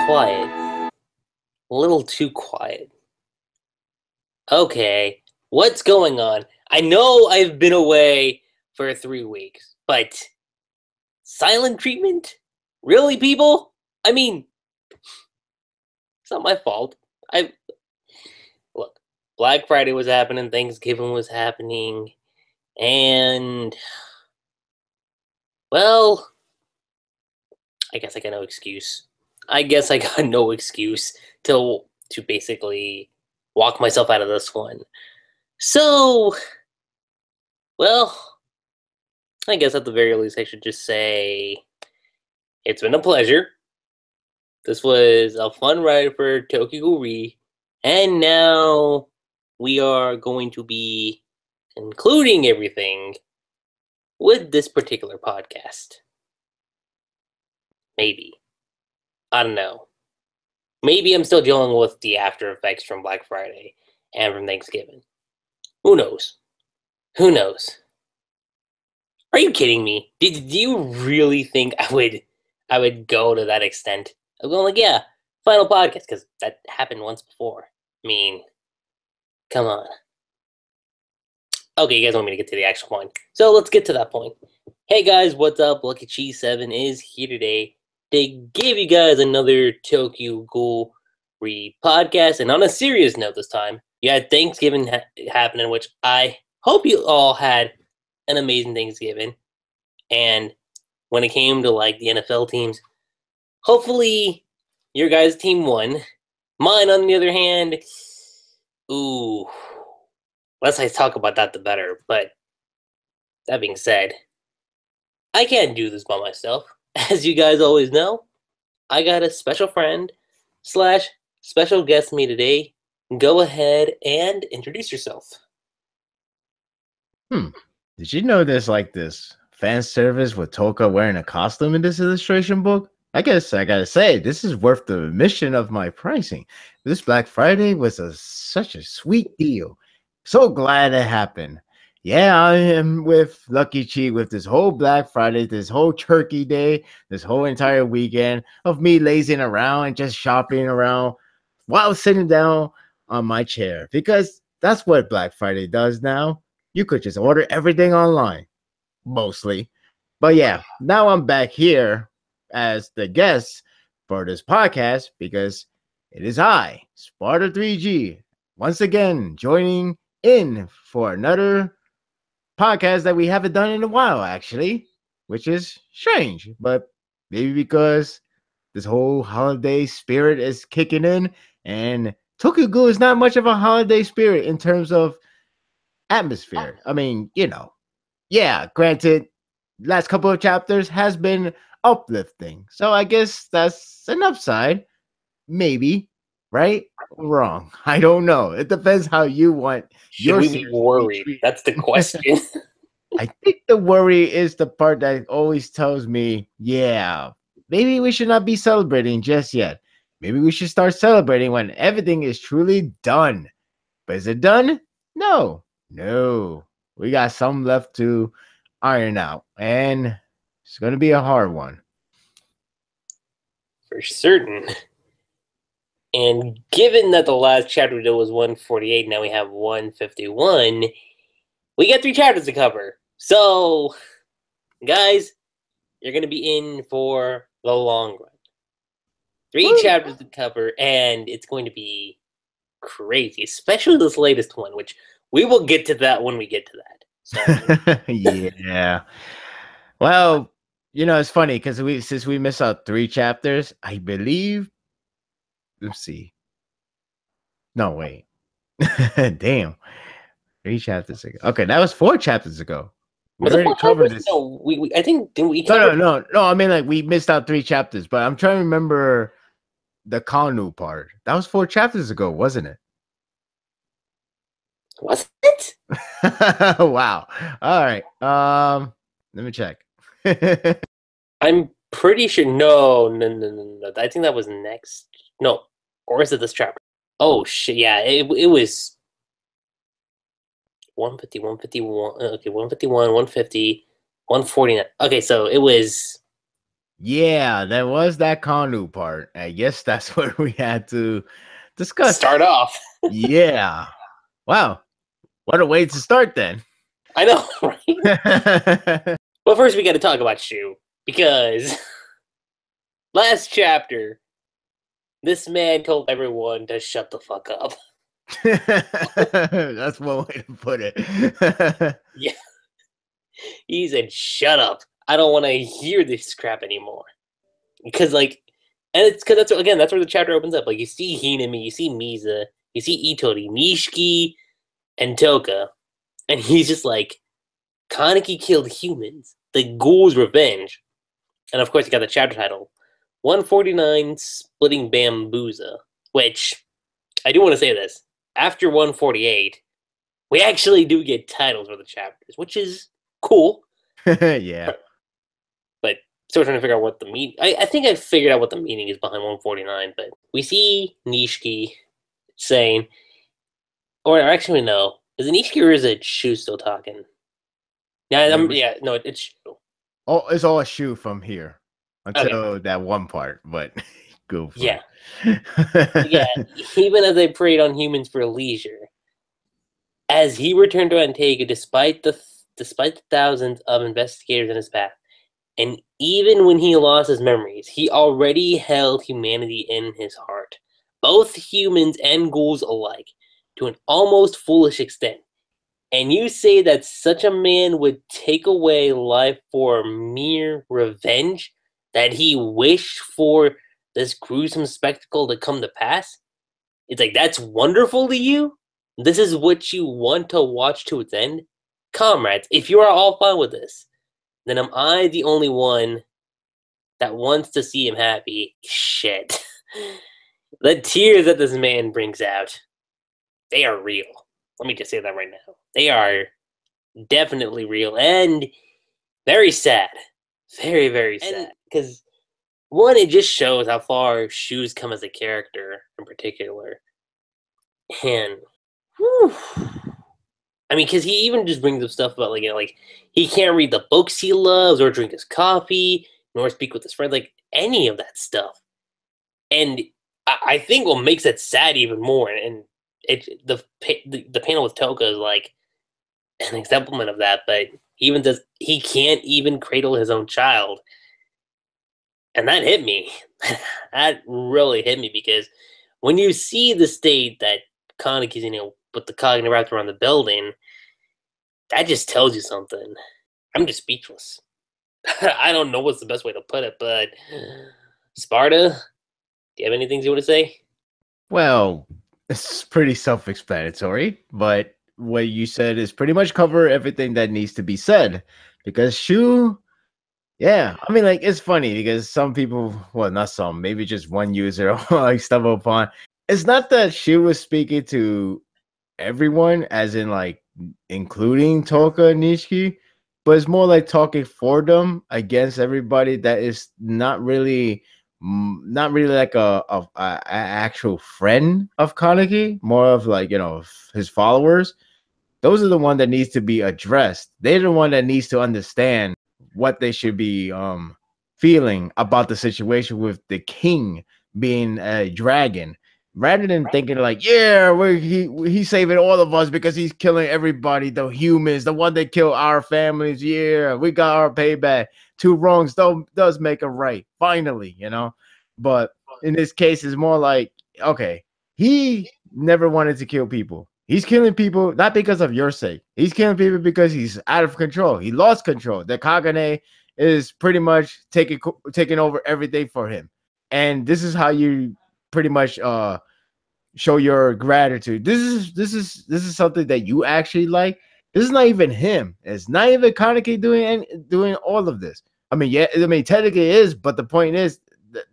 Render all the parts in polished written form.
quiet. A little too quiet. Okay, what's going on? I know I've been away for 3 weeks, but silent treatment? Really, people? I mean, it's not my fault. I Look, Black Friday was happening, Thanksgiving was happening, and well, I guess I got no excuse. I guess I got no excuse to basically walk myself out of this one. So, well, I guess at the very least I should just say it's been a pleasure. This was a fun ride for Tokyo Ghoul, and now we are going to be concluding everything with this particular podcast. Maybe. I don't know. Maybe I'm still dealing with the after effects from Black Friday and from Thanksgiving. Who knows? Who knows? Are you kidding me? Do you really think I would go to that extent? I'm going like, yeah, final podcast, because that happened once before. I mean, come on. Okay, you guys want me to get to the actual point. So let's get to that point. Hey guys, what's up? Lucky Cheese 7 is here today to give you guys another Tokyo Ghoul podcast. And on a serious note this time, you had Thanksgiving happening, which I hope you all had an amazing Thanksgiving. And when it came to like the NFL teams, hopefully your guys' team won. Mine, on the other hand, ooh, less I talk about that, the better. But that being said, I can't do this by myself. As you guys always know, I got a special friend / special guest with me today. Go ahead and introduce yourself. Did you know there's like this fan service with Toka wearing a costume in this illustration book? I guess I gotta say, this is worth the admission of my pricing. This Black Friday was such a sweet deal. So glad it happened. Yeah, I am with Lucky Chi with this whole Black Friday, this whole Turkey Day, this whole entire weekend of me lazing around and just shopping around while sitting down on my chair. Because that's what Black Friday does now. You could just order everything online, mostly. But yeah, now I'm back here as the guest for this podcast because it is I, Sparda3g, once again joining in for another podcast that we haven't done in a while, actually, which is strange, but maybe because this whole holiday spirit is kicking in, and Tokyo Ghoul is not much of a holiday spirit in terms of atmosphere. I mean, yeah, granted, last couple of chapters has been uplifting. So I guess that's an upside. Maybe. Right? Wrong. I don't know. It depends how you want Should we be worried? That's the question. I think the worry is the part that always tells me, yeah, maybe we should not be celebrating just yet. Maybe we should start celebrating when everything is truly done. But is it done? No. We got some left to iron out, and it's going to be a hard one. For certain. And given that the last chapter we did was 148, now we have 151, we got 3 chapters to cover. So, guys, you're going to be in for the long run. 3 chapters to cover, and it's going to be crazy, especially this latest one, which we will get to that when we get to that. So. Yeah. Well, it's funny because since we missed out 3 chapters, I believe. Let's see. No, wait. Damn. 3 chapters ago. Okay, that was 4 chapters ago. We already covered this. No, I think didn't we cover No, I mean, like, we missed out 3 chapters, but I'm trying to remember the Kanu part. That was 4 chapters ago, wasn't it? Was it? Wow. All right. Let me check. I'm pretty sure. No. I think that was next. No, or is it this chapter? Oh shit! Yeah, it was 150, 151. Okay, 151, 150, 149. Okay, so it was Yeah, there was that Kanu part. I guess that's where we had to discuss. Start off. Yeah. Wow. What a way to start then. I know, right? Well, first we got to talk about Shu, because last chapter, this man told everyone to shut the fuck up. That's one way to put it. Yeah. He said, shut up. I don't want to hear this crap anymore. Because, like, and it's because that's where the chapter opens up. Like, you see Hinami, you see Misa, you see Itori, Nishiki, and Toka. And he's just like, Kaneki killed humans. The Ghoul's Revenge. And of course, you got the chapter title, 149 Splitting Bambuza. Which, I do want to say this. After 148, we actually do get titles for the chapters, which is cool. Yeah. But still trying to figure out what the meaning. I think I figured out what the meaning is behind 149. But we see Nishiki saying, or actually no, is it Nishiki or is it Shu still talking? Yeah, no, it's Shu. Oh, it's all a shoe from here until that one part, but go for Yeah. it. Yeah, even as they preyed on humans for leisure, as he returned to Antigua, despite the thousands of investigators in his path, and even when he lost his memories, he already held humanity in his heart, both humans and ghouls alike, to an almost foolish extent. And you say that such a man would take away life for mere revenge? That he wished for this gruesome spectacle to come to pass? It's like, that's wonderful to you? This is what you want to watch to its end? Comrades, if you are all fine with this, then am I the only one that wants to see him happy? Shit. The tears that this man brings out, they are real. Let me just say that right now. They are definitely real and very sad. Very, very sad. Because, one, it just shows how far Shu's come as a character in particular. And, whew, I mean, because he even just brings up stuff about, like, you know, like, he can't read the books he loves or drink his coffee, nor speak with his friends, like, any of that stuff. And I think what makes it sad even more, and the panel with Toka is like an example of that, but he even says he can't even cradle his own child. And that hit me. That really hit me, because when you see the state that Kaneki's, you know, with the Kagune wrapped around the building, that just tells you something. I'm just speechless. I don't know what's the best way to put it, but Sparda, do you have anything you want to say? Well, it's pretty self-explanatory, but what you said is pretty much cover everything that needs to be said. Because Shu, yeah, I mean, like, it's funny because some people, well, not some, maybe just one user like stumble upon. It's not that Shu was speaking to everyone, as in like including Toka and Nishiki, but it's more like talking for them against everybody that is not really like a actual friend of Kaneki, more of like, you know, his followers. Those are the one that needs to be addressed. They're the one that needs to understand what they should be feeling about the situation with the king being a dragon, rather than thinking like, yeah, he's saving all of us because he's killing everybody, the humans, the one that killed our families. Yeah, we got our payback. Two wrongs does make a right, finally, you know. But in this case, it's more like, okay, he never wanted to kill people. He's killing people not because of your sake. He's killing people because he's out of control. He lost control. The Kagune is pretty much taking over everything for him. And this is how you pretty much show your gratitude. This is something that you actually like. This is not even him. It's not even Kaneki doing all of this. I mean, yeah, I mean technically it is, but the point is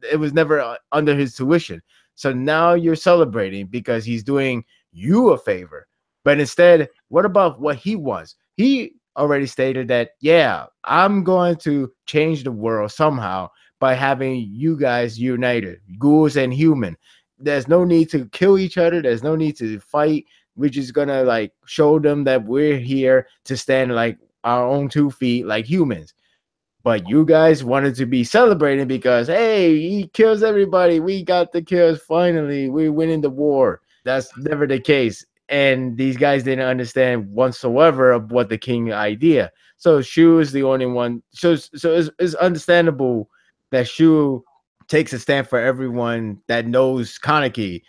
it was never under his tuition. So now you're celebrating because he's doing you a favor. But instead, what about what he wants? He already stated that, yeah, I'm going to change the world somehow by having you guys united, ghouls and human. There's no need to kill each other. There's no need to fight. We're just gonna like show them that we're here to stand like our own 2 feet like humans. But you guys wanted to be celebrating because, hey, he kills everybody. We got the kills finally. We're winning the war. That's never the case. And these guys didn't understand whatsoever of what the king idea. So Shu is the only one. So it's understandable that Shu takes a stand for everyone that knows Kaneki,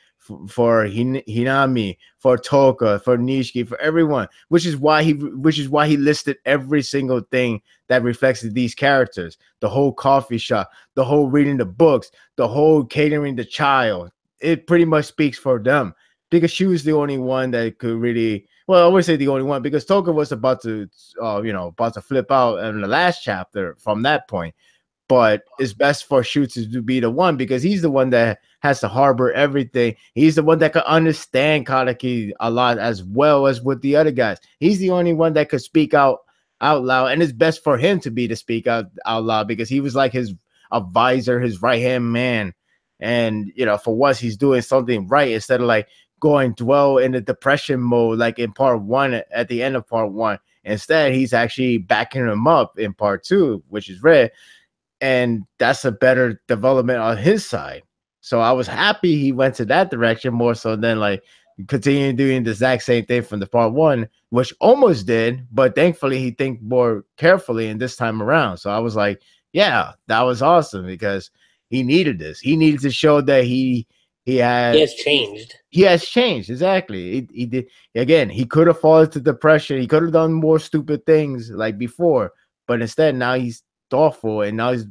for Hinami, for Toka, for Nishiki, for everyone. Which is why he listed every single thing that reflects these characters. The whole coffee shop, the whole reading the books, the whole catering the child. It pretty much speaks for them because she was the only one that could really. Well, I would say the only one because Toka was about to, about to flip out in the last chapter from that point. But it's best for Shu to be the one because he's the one that has to harbor everything. He's the one that could understand Kaneki a lot as well as with the other guys. He's the only one that could speak out loud, and it's best for him to be to speak out loud because he was like his advisor, his right hand man. And for once he's doing something right instead of like going dwell in the depression mode like in part one at the end of part one. Instead, he's actually backing him up in part two, which is rare. And that's a better development on his side. So I was happy he went to that direction more so than like continuing doing the exact same thing from the part one, which almost did, but thankfully he think more carefully in this time around. So I was like, yeah, that was awesome because he needed this. He needed to show that he has changed. He has changed, exactly. He did again. He could have fallen to depression. He could have done more stupid things like before, but instead now he's thoughtful and now he's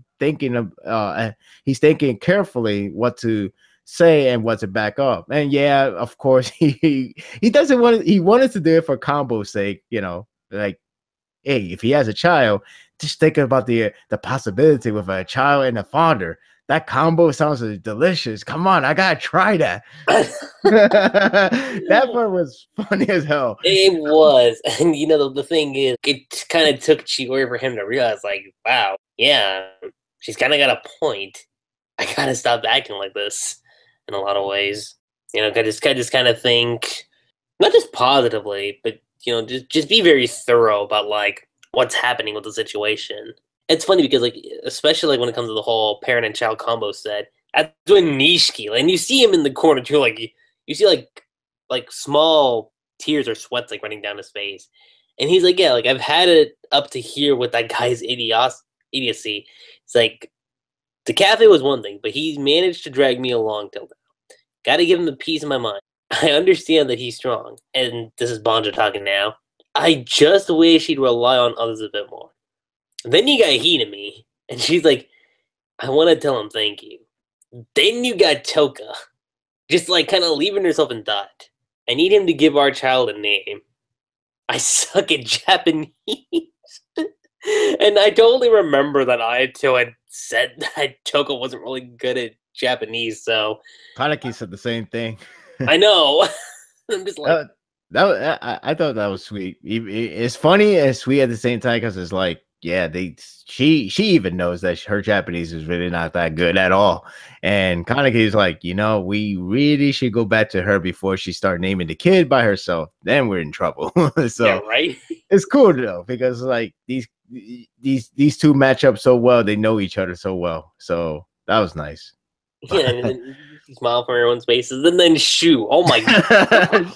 thinking carefully what to say and what to back up. And yeah, of course he doesn't want he wanted to do it for combo's sake, like, hey, if he has a child, just think about the possibility with a child and a father. That combo sounds delicious. Come on, I gotta try that. That part was funny as hell. It was. And the thing is, it kind of took Chiori for him to realize, like, wow, yeah, she's kind of got a point. I gotta stop acting like this in a lot of ways. I just kind of think, not just positively, but just be very thorough about like what's happening with the situation. It's funny because like, especially like when it comes to the whole parent and child combo set, that's when Nishiki, and you see him in the corner too, like you see like small tears or sweats like running down his face, and he's like, yeah, like I've had it up to here with that guy's idiocy. It's like the cafe was one thing, but he's managed to drag me along till now. Got to give him the peace of my mind. I understand that he's strong, and this is Bonja talking now. I just wish he'd rely on others a bit more. Then you got Hinami, and she's like, I want to tell him thank you. Then you got Toka, just like kind of leaving herself in thought. I need him to give our child a name. I suck at Japanese. And I totally remember that Ayato had said that Toka wasn't really good at Japanese, so. Kaneki said the same thing. I know. I'm just like. I thought that was sweet. It's funny and sweet at the same time because it's like, yeah, she even knows that her Japanese is really not that good at all. And Kaneki is like, we really should go back to her before she start naming the kid by herself. Then we're in trouble. So yeah, right. It's cool though because like these two match up so well. They know each other so well. So that was nice. Yeah, and then you smile for everyone's faces, and then Shu. Oh my god!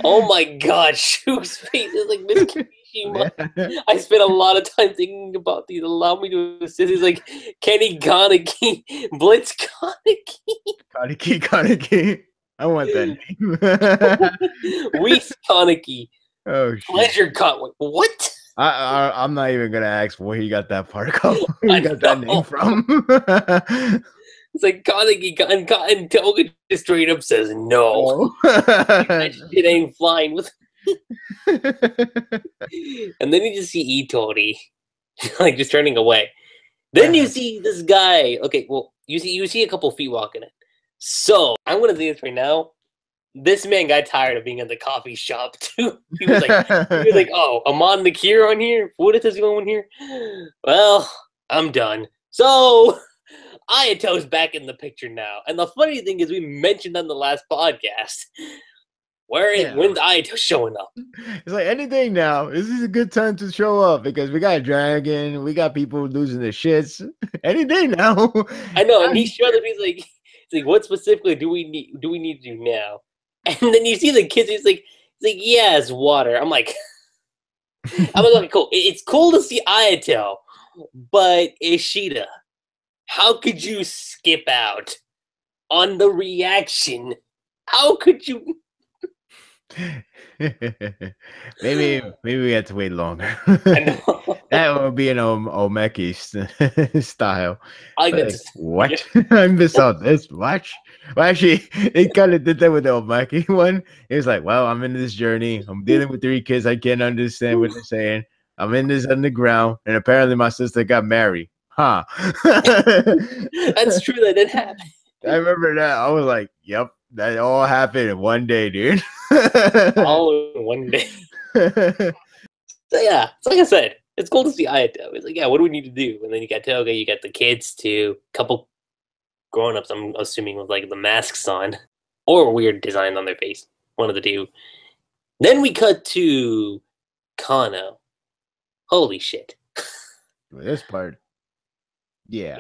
Oh my god! Shu's face is like Miss Kirishima. Yeah. I spent a lot of time thinking about these. Allow me to assist. He's like Kenny Kaneki, Blitz Kaneki, Kaneki. I want that name. Reese Kaneki. Oh shit. Pleasure Kaneki. What? I'm not even gonna ask where he got that particle. Where he got that name from. It's like Kaneki and Toga just straight up says no. That shit ain't flying with and then you just see Itori like just turning away. Then you see this guy. Okay, well, you see a couple feet walking in. So I'm gonna say this right now. This man got tired of being in the coffee shop too. He was like, oh, Amon Nakir on here? Fudita's going here? Well, I'm done. So Ayato's back in the picture now. And the funny thing is we mentioned on the last podcast When's Ayato showing up? It's like anything now. This is a good time to show up because we got a dragon, we got people losing their shits. Anything now. I know, and he showed up. He's like, what specifically do we need to do now? And then you see the kids. He's like, yeah, it's water. I'm like, okay, cool. It's cool to see Ayato, but Ishida, how could you skip out on the reaction? How could you? maybe we have to wait longer. That would be an Omeki style. What? I missed out this. What? Well, actually, it kind of did that with the Omeki one. It was like, well, I'm in this journey. I'm dealing with 3 kids. I can't understand what they're saying. I'm in this underground, and apparently my sister got married. Huh? That's true. That did happen. I remember that. I was like, yep, that all happened in one day, dude. All in one day. So yeah, it's like I said, it's cool to see Ayato. It's like, yeah, what do we need to do? And then you got Toga, you got the kids too, couple grown-ups, I'm assuming, with like the masks on or weird design on their face, one of the two. Then we cut to Kano. Holy shit. This part. Yeah.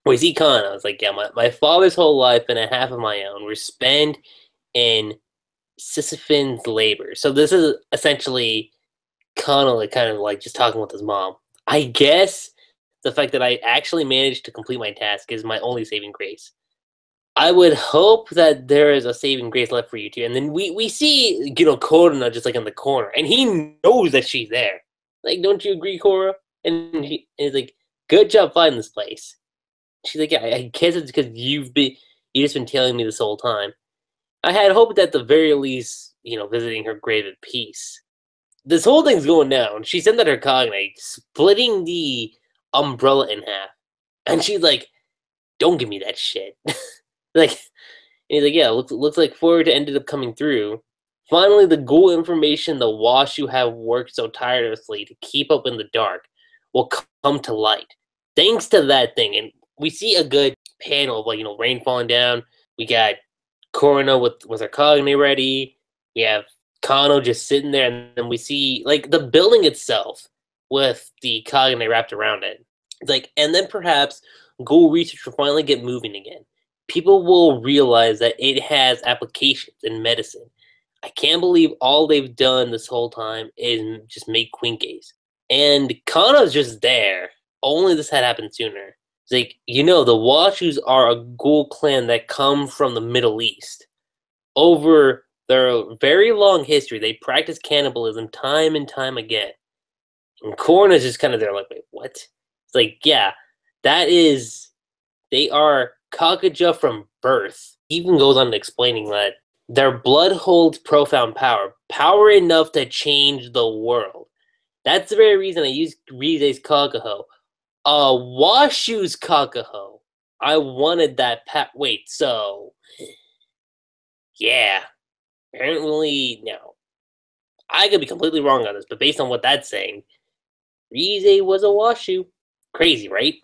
We see Kano. It's like, yeah, my father's whole life and a half of my own were spent in Sisyphean's labor. So this is essentially Kano like kind of like just talking with his mom. I guess the fact that I actually managed to complete my task is my only saving grace. I would hope that there is a saving grace left for you too. And then we see, Korona just like in the corner, and he knows that she's there. Like, don't you agree, Korra? And he's like, good job finding this place. She's like, yeah, I guess it's because you've just been telling me this whole time. I had hoped that at the very least, visiting her grave in peace. This whole thing's going down. She sent out her Kagune, splitting the umbrella in half. And she's like, don't give me that shit. And he's like, yeah, looks like Forward ended up coming through. Finally, the ghoul information the Washu have worked so tirelessly to keep up in the dark will come to light. Thanks to that thing. And we see a good panel of, rain falling down. We got Korona with her Kagune ready. We have Kano just sitting there, and then we see the building itself with the Kagune wrapped around it. It's and then perhaps ghoul research will finally get moving again. People will realize that it has applications in medicine. I can't believe all they've done this whole time is just make quinkes. And Kano's just there. Only this had happened sooner. It's the Washus are a ghoul clan that come from the Middle East. Over their very long history, they practice cannibalism time and time again. And Korona's just kind of there wait, what? It's yeah, they are Kakuja from birth. He even goes on to explaining that their blood holds profound power enough to change the world. That's the very reason I use Rize's Kakaho. Washu's Kakaho. I wanted that wait, so yeah. Apparently, no. I could be completely wrong on this, but based on what that's saying, Rize was a Washu. Crazy, right?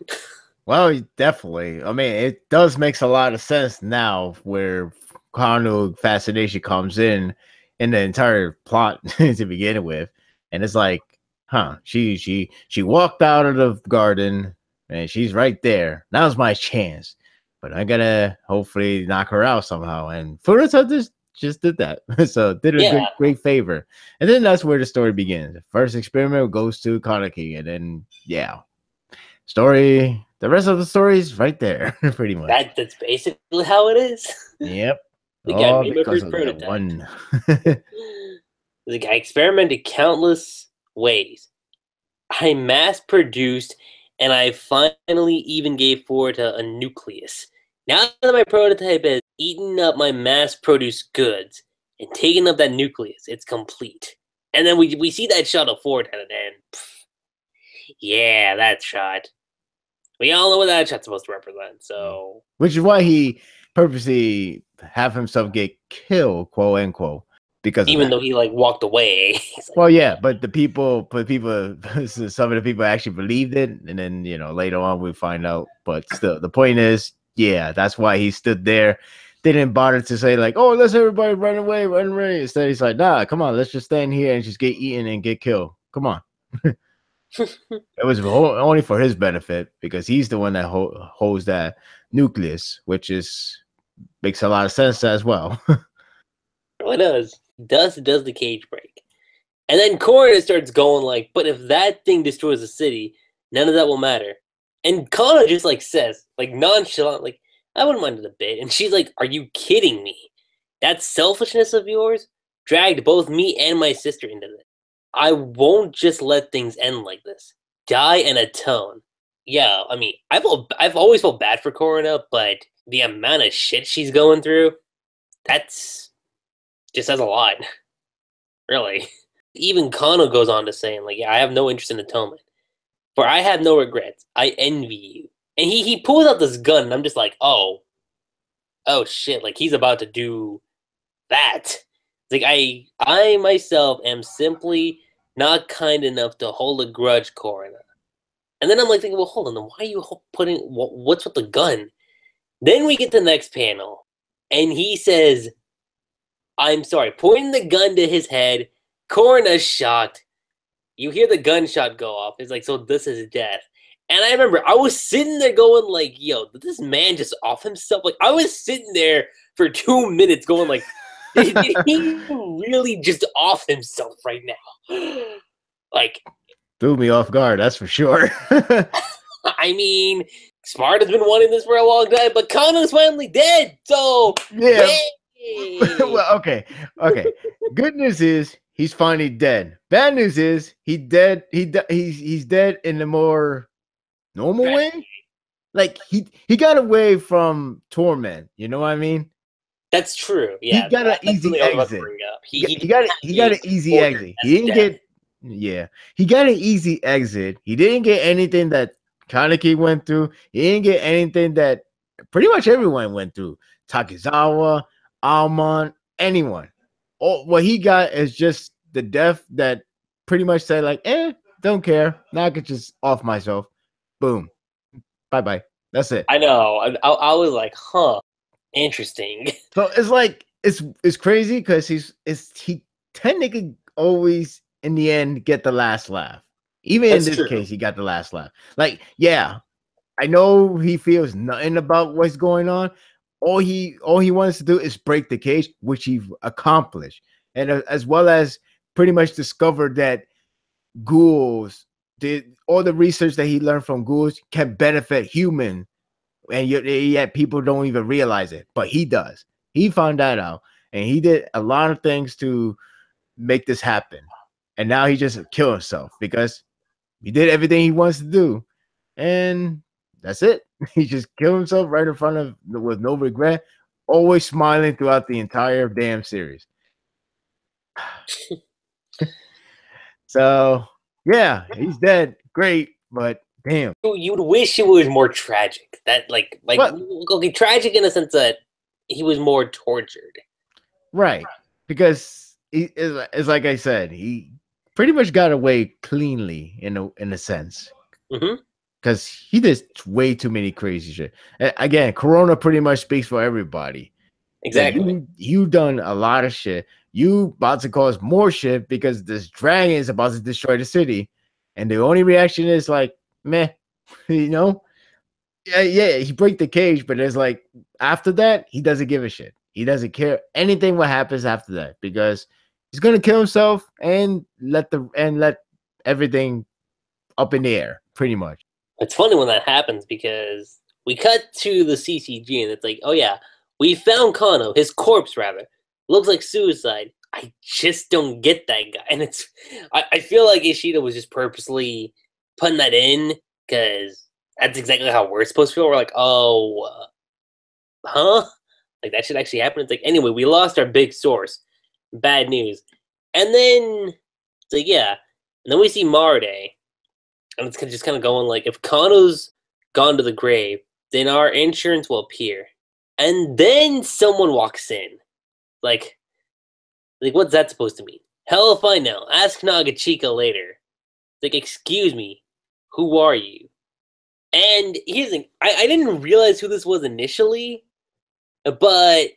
Well, definitely. I mean, it does makes a lot of sense now where Kano fascination comes in the entire plot to begin with. And it's she walked out of the garden and she's right there. Now's my chance. But I gotta hopefully knock her out somehow. And Furuta just did that. So did a great favor. And then that's where the story begins. The first experiment goes to Kaneki, and then the rest of the story is right there, pretty much. That's basically how it is. Yep. Because of that one. The guy experimented countless ways. I mass-produced, and I finally even gave forward a nucleus. Now that my prototype has eaten up my mass-produced goods and taken up that nucleus, it's complete. And then we see that shot of Ford at the end. Yeah, that shot. We all know what that shot's supposed to represent, so... Which is why he purposely have himself get killed, quote unquote, because even though he walked away. Well, yeah, but some of the people actually believed it, and then later on we find out. But still, the point is, yeah, that's why he stood there they didn't bother to say like, "Oh, let's everybody run away, run away." Instead, he's like, "Nah, come on, let's just stand here and just get eaten and get killed. Come on." It was only for his benefit because he's the one that holds that nucleus, which makes a lot of sense as well. It does. Does the cage break? And then Korina starts going like, but if that thing destroys the city, none of that will matter. And Kana just like says, like nonchalant, like, I wouldn't mind it a bit. And she's like, are you kidding me? That selfishness of yours dragged both me and my sister into this. I won't just let things end like this. Die and atone. Yeah, I mean, I've always felt bad for Korina, but the amount of shit she's going through, that's just says a lot. Really. Even Kano goes on to saying, like, yeah, I have no interest in atonement. For I have no regrets. I envy you. And he pulls out this gun, and I'm just like, oh shit, like he's about to do that. It's like I myself am simply not kind enough to hold a grudge, Korina. And then I'm like thinking, well, hold on, then why are you putting what's with the gun? Then we get to the next panel, and he says, I'm sorry, pointing the gun to his head. Korina's shocked. You hear the gunshot go off. It's like, so this is death. And I remember I was sitting there going like, yo, did this man just off himself? Like, I was sitting there for 2 minutes going like, did he really just off himself right now? Like, threw me off guard, that's for sure. I mean, Sparta's been wanting this for a long time, but Kano's finally dead. So, yeah. yay! Well, okay. Good news is he's finally dead. Bad news is he's dead. He's dead in a more normal way. Like he got away from torment. You know what I mean? That's true. Yeah, he got an easy exit. He got an easy exit. He didn't get. Yeah, he got an easy exit. He didn't get anything that Kaneki went through. He didn't get anything that pretty much everyone went through. Takizawa, Almond, anyone. What he got is just the death that pretty much said like, don't care. Now I could just off myself. Boom. Bye-bye. That's it. I know. I was like, huh, interesting. So it's like it's crazy because he technically always in the end get the last laugh. Even in this case, he got the last laugh. Like, yeah, I know he feels nothing about what's going on. All he wants to do is break the cage, which he accomplished, and as well as pretty much discovered that ghouls did all the research that he learned from ghouls can benefit humans, and yet people don't even realize it, but he does. He found that out, and he did a lot of things to make this happen. And now he just killed himself because he did everything he wants to do, and that's it. He just killed himself right in front of with no regret, always smiling throughout the entire damn series. So yeah, he's dead. Great, but damn. You'd wish it was more tragic. That like okay, tragic in the sense that he was more tortured. Right. Because it's like I said, he pretty much got away cleanly in a sense. Because he did way too many crazy shit. Again, Corona pretty much speaks for everybody. Exactly. You done a lot of shit. You about to cause more shit because this dragon is about to destroy the city. And the only reaction is like, meh, you know? Yeah, he break the cage, but it's like after that, he doesn't give a shit. He doesn't care anything what happens after that because he's gonna kill himself and let everything up in the air, pretty much. It's funny when that happens because we cut to the CCG and it's like, oh yeah, we found Kano, his corpse rather. Looks like suicide. I just don't get that guy. And I feel like Ishida was just purposely putting that in because that's exactly how we're supposed to feel. We're like, oh, huh? Like that should actually happen. It's like, anyway, we lost our big source. Bad news. And then it's like, yeah. And then we see Marde. And it's just kind of going like, if Kano's gone to the grave, then our insurance will appear. And then someone walks in. Like what's that supposed to mean? Hell if I know. Ask Nagachika later. Like, excuse me, who are you? And here's the thing, I didn't realize who this was initially, But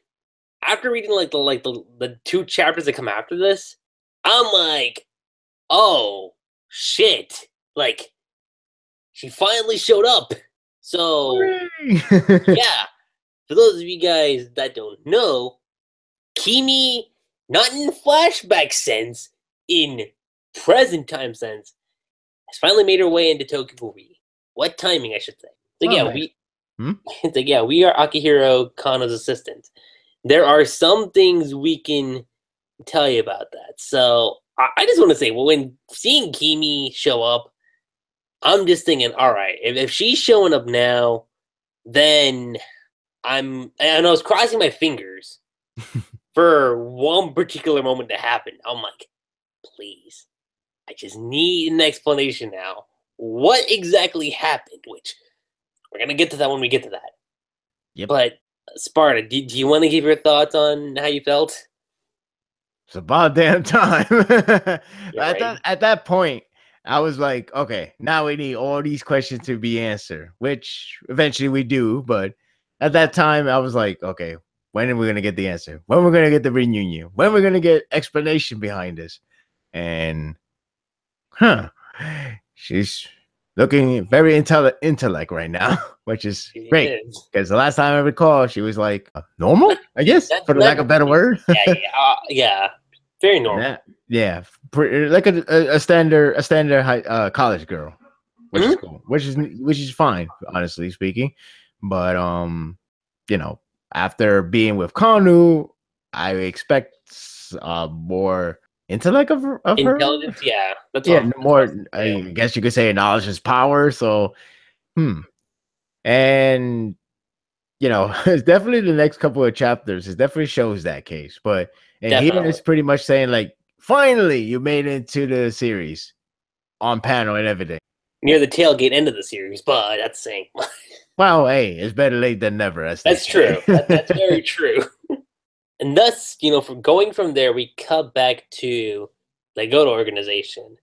after reading the 2 chapters that come after this, I'm like, oh shit! Like, she finally showed up. So yeah, for those of you guys that don't know, Kimi, not in flashback sense, in present time sense, has finally made her way into Tokyo Ghoul. What timing, I should say. So yeah, Okay. it's like, yeah, we are Akihiro Kano's assistant. There are some things we can tell you about that. So I just want to say, well, when seeing Kimi show up, I'm just thinking, all right, if she's showing up now, then and I was crossing my fingers for one particular moment to happen. I'm like, please, I just need an explanation now. What exactly happened? Which we're gonna get to that when we get to that. Yep. But Sparta, do you want to give your thoughts on how you felt? It's about damn time. at Right. that point, I was like, okay, now we need all these questions to be answered, which eventually we do. But at that time, I was like, okay, when are we gonna get the answer? When we're gonna get the reunion? When we're gonna get explanation behind this? And she's looking very intellect right now, which is She great. is. Because the last time I recall, she was like normal, I guess, for the lack of a better word. Yeah, very normal. Yeah, like a standard college girl, which is Mhm. cool, which is fine, honestly speaking. But you know, after being with Kanu, I expect more intellect of her. Intelligence, yeah, Yeah, that's what I was more. thinking I too. guess you could say knowledge is power. So, and it's definitely the next couple of chapters. It definitely shows that case. But and here Definitely it's pretty much saying like, finally, you made it into the series on panel and everything. near the tailgate end of the series, but that's saying Well, hey, it's better late than never, as they that's say. true. That's very true. And thus, from going from there, we cut back to the Goto organization.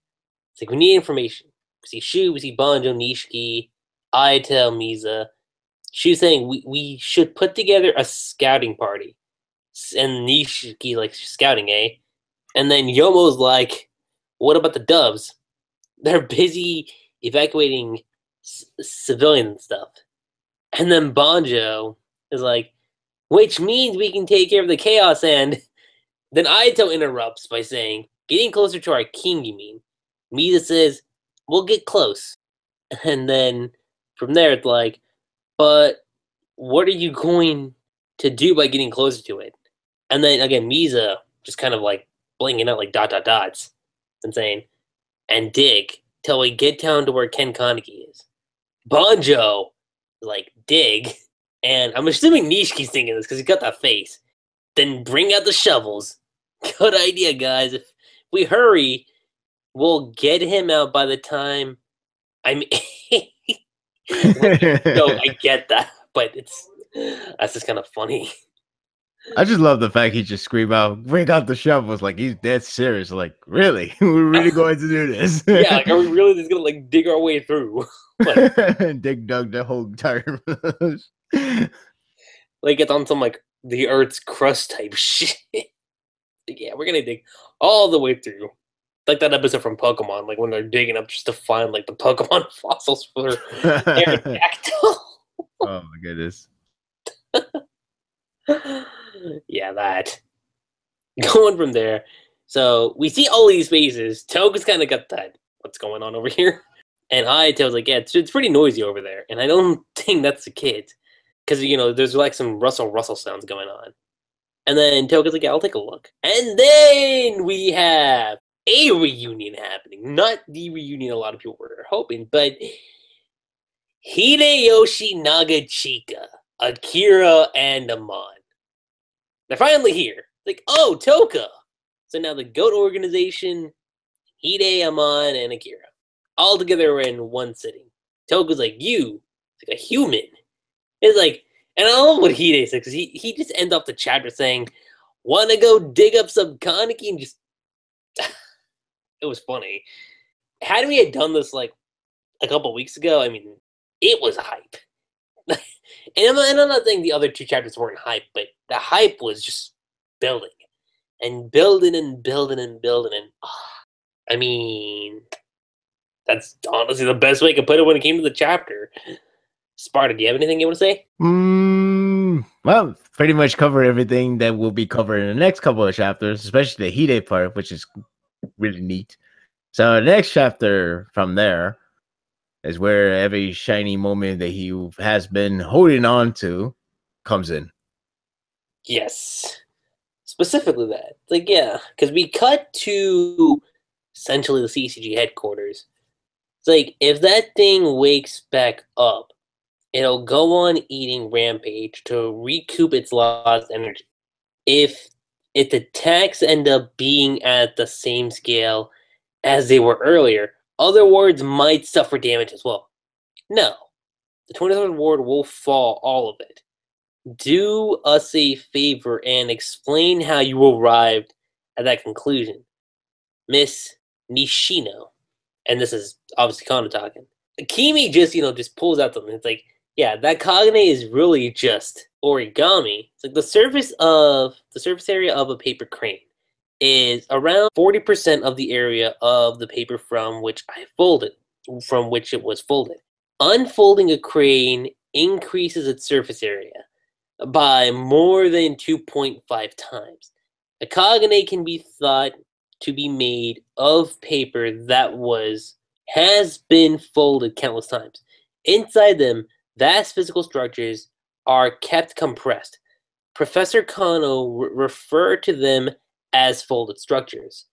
It's like we need information. We see Shu, we see Banjo, Nishiki, Aitel, Miza. Shu's saying we should put together a scouting party. And Nishiki like scouting, eh? And then Yomo's like, what about the doves? They're busy evacuating civilian stuff. And then Banjo is like, which means we can take care of the chaos. And then Aito interrupts by saying, getting closer to our king, you mean? Misa says, we'll get close. And then from there, it's like, but what are you going to do by getting closer to it? And then again, Misa just kind of like blinking out like dot dot dots and saying, and dig till we get down to where Ken Kaneki is. Banjo, like, dig. And I'm assuming Nishiki's thinking this because he got that face. Then bring out the shovels. Good idea, guys. If we hurry, we'll get him out by the time. I mean, no, I get that, but that's just kind of funny. I just love the fact he just screamed out, "Bring out the shovels!" Like he's dead serious. Like, really, we're really going to do this? Yeah, like, are we really just gonna like dig our way through? Like, Dig dug the whole entire. like it's on some like the Earth's crust type shit. Yeah, we're gonna dig all the way through. Like that episode from Pokemon, like when they're digging up just to find like the Pokemon fossils for Aerodactyl. Oh my goodness. Yeah, that. Going from there. So we see all these faces. Toga's kind of got that. What's going on over here? And Hayato's like, yeah, it's pretty noisy over there. And I don't think that's the kids. Because, there's like some rustle sounds going on. And then Toga's like, yeah, I'll take a look. And then we have a reunion happening. Not the reunion a lot of people were hoping, but Hideyoshi Nagachika, Akira, and Amon. They're finally here. Like, oh, Toka. So now the GOAT organization, Hide, Amon, and Akira, all together in one sitting. Toka's like, you, like a human. It's like, and I love what Hide said, because he just ends off the chapter saying, want to go dig up some Kaneki? And just, it was funny. Had we had done this like a couple weeks ago, I mean, it was hype. And I'm not saying the other two chapters weren't hype, but the hype was just building and building and building and building. And I mean, that's honestly the best way I could put it when it came to the chapter. Sparta, do you have anything you want to say? Well, pretty much covered everything that will be covered in the next couple of chapters, especially the Hide part, which is really neat. So the next chapter from there is where every shiny moment that he has been holding on to comes in. Yes. Specifically that. Like, yeah, because we cut to essentially the CCG headquarters. It's like, if that thing wakes back up, it'll go on eating rampage to recoup its lost energy. If its attacks end up being at the same scale as they were earlier, other wards might suffer damage as well. No, the 23rd ward will fall, all of it. Do us a favor and explain how you arrived at that conclusion, Miss Nishino. And this is obviously Kono talking. Kimi just pulls out something. It's like, yeah, that Kagune is really just origami. It's like the surface area of a paper crane is around 40% of the area of the paper from which it was folded. Unfolding a crane increases its surface area by more than 2.5 times. A Kagune can be thought to be made of paper that has been folded countless times. Inside them, vast physical structures are kept compressed. Professor Kano referred to them as folded structures.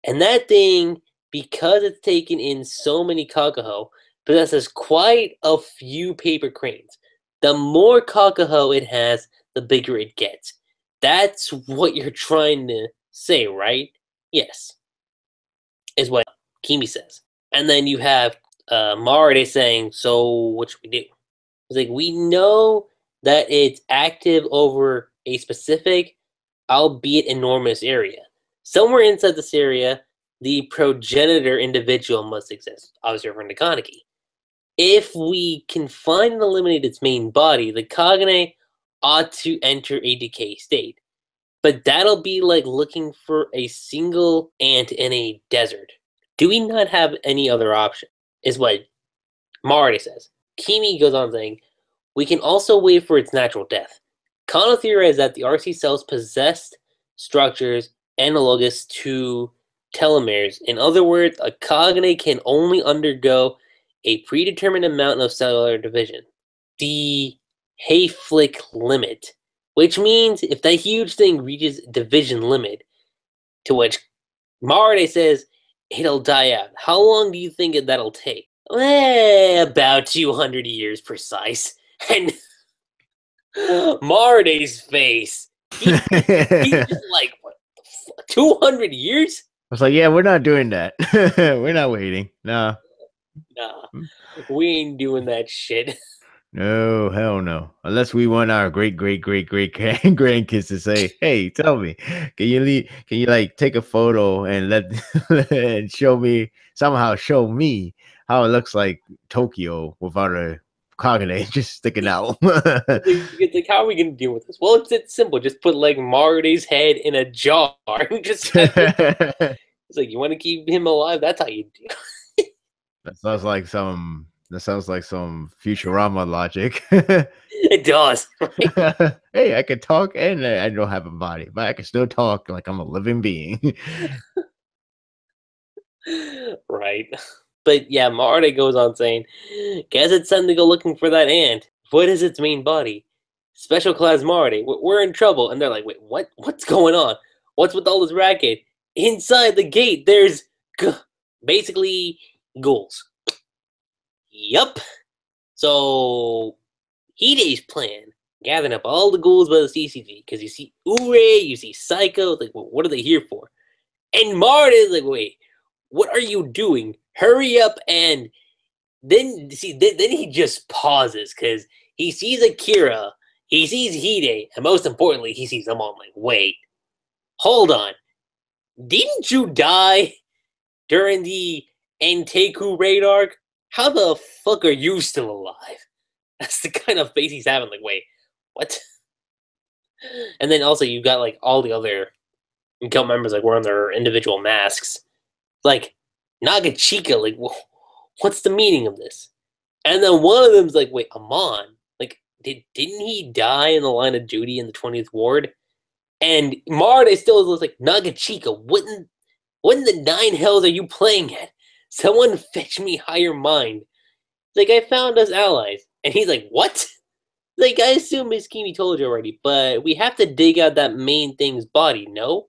And that thing, because it's taken in so many kakaho, possesses quite a few paper cranes. The more kakaho it has, the bigger it gets. That's what you're trying to say, right? Yes. Is what Kimi says. And then you have Marade saying, so what should we do? It's like, we know that it's active over a specific, albeit enormous area. Somewhere inside this area, the progenitor individual must exist. Obviously referring to Kaneki. If we can find and eliminate its main body, the Kagune ought to enter a decay state. But that'll be like looking for a single ant in a desert. Do we not have any other option? Is what Marty says. Kimi goes on saying, we can also wait for its natural death. Kano theorized that the RC cells possessed structures analogous to telomeres. In other words, a Kagune can only undergo a predetermined amount of cellular division, the Hayflick limit, which means if that huge thing reaches division limit, to which Marade says it'll die out. How long do you think that'll take? About 200 years precise. And Marade's face, he's just like, what, 200 years? I was like, yeah, we're not doing that. We're not waiting. No. Nah, we ain't doing that shit. No, hell no. Unless we want our great grandkids to say, "Hey, tell me, can you like take a photo and and show me how it looks like Tokyo without a Kagune just sticking out." It's like, how are we gonna deal with this? Well, it's simple. Just put like Marty's head in a jar. Just it's like, you want to keep him alive. That's how you do. That sounds like some Futurama logic. It does. Right? Hey, I can talk and I don't have a body, but I can still talk like I'm a living being. Right. But yeah, Marty goes on saying, guess it's time to go looking for that ant. What is its main body? Special class Marty. We're in trouble. And they're like, wait, what? What's going on? What's with all this racket? Inside the gate, there's basically ghouls. Yup. So, Hide's plan, gathering up all the ghouls by the CCG, because you see Ure, you see Psycho, like, well, what are they here for? And Marty's like, wait, what are you doing? Hurry up. And then he just pauses, because he sees Akira, he sees Hide, and most importantly, he sees them all. Like, wait, hold on. Didn't you die during the Anteku raid arc? How the fuck are you still alive? That's the kind of face he's having. Like, wait, what? And then also you got like all the other guild members like wearing their individual masks. Like Nagachika, like what's the meaning of this? And then one of them's like, wait, Amon, like didn't he die in the line of duty in the 20th Ward? And Marta still was like, Nagachika, what in the nine hells are you playing at? Someone fetch me higher mind. Like, I found us allies. And he's like, what? Like, I assume Miss Kimi told you already, but we have to dig out that main thing's body, no?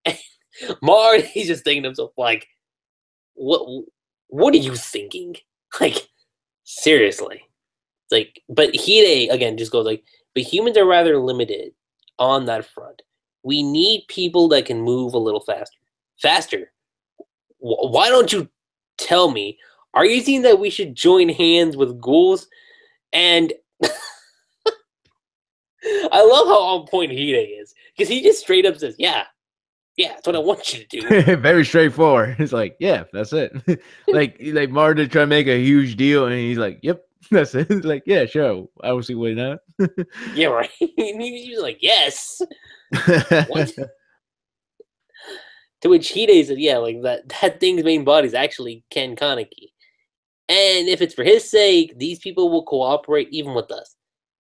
He's just thinking to himself, like, what are you thinking? Like, seriously. It's like, but Hide, again, just goes like, but humans are rather limited on that front. We need people that can move a little faster. Faster. Why don't you tell me? Are you saying that we should join hands with ghouls? And I love how on point Hide is. Because he just straight up says, yeah, that's what I want you to do. Very straightforward. It's like, yeah, that's it. like Martin trying to make a huge deal, and he's like, yep, that's it. It's like, yeah, sure. I will see why not. Yeah, right. He's like, yes. What? To which Hide said, yeah, like that thing's main body is actually Ken Kaneki. And if it's for his sake, these people will cooperate even with us.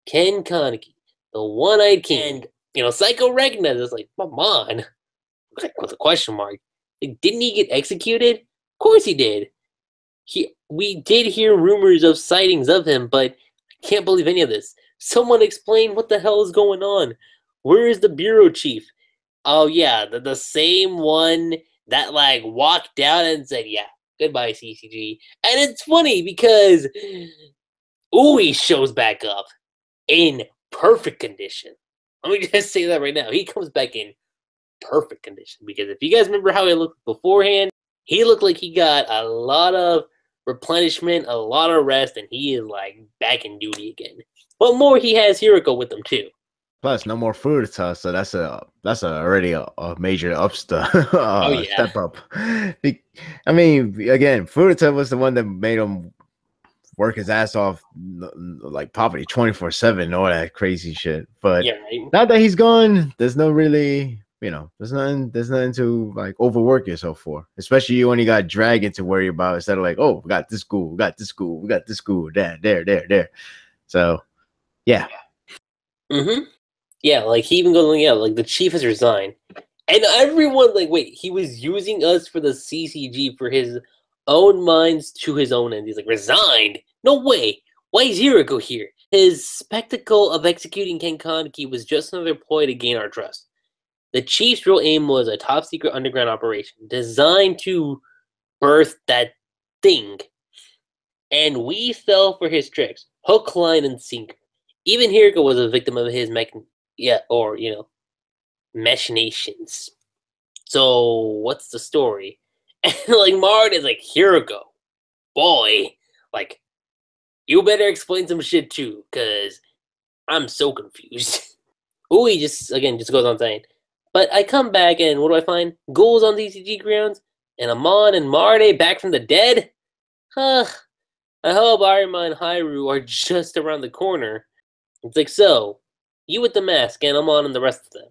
Ken Kaneki, the one-eyed king. And, Psycho recognizes, it's like, come on. With a question mark. Like, didn't he get executed? Of course he did. We did hear rumors of sightings of him, but I can't believe any of this. Someone explain what the hell is going on. Where is the bureau chief? Oh, yeah, the same one that, like, walked out and said, yeah, goodbye, CCG. And it's funny because Ui shows back up in perfect condition. Let me just say that right now. He comes back in perfect condition. Because if you guys remember how he looked beforehand, he looked like he got a lot of replenishment, a lot of rest, and he is, like, back in duty again. But more, he has Hiroko with him, too. Plus, no more Furuta, so that's already a major step up. I mean, again, Furuta was the one that made him work his ass off, like poverty 24/7, all that crazy shit. But yeah, right? Now that he's gone, there's no really, there's nothing to like overwork yourself for. Especially when you got dragon to worry about instead of like, oh, we got this school, we got this school, we got this school, there. So, yeah. Mm-hmm. Yeah, like he even goes, yeah, like the chief has resigned. And everyone, like, wait, he was using us for the CCG for his own minds to his own end. He's like, resigned? No way. Why is Hiroko here? His spectacle of executing Ken Kaneki was just another ploy to gain our trust. The chief's real aim was a top secret underground operation designed to birth that thing. And we fell for his tricks. Hook, line, and sinker. Even Hiroko was a victim of his machinations. So what's the story? And like Mard is like, Hiroko, boy, like you better explain some shit too, cause I'm so confused. Ui just goes on saying, but I come back and what do I find? Ghouls on DCG grounds, and Amon and Marde back from the dead. Huh. I hope Arima and Hairu are just around the corner. It's like, so, you with the mask and Amon and the rest of them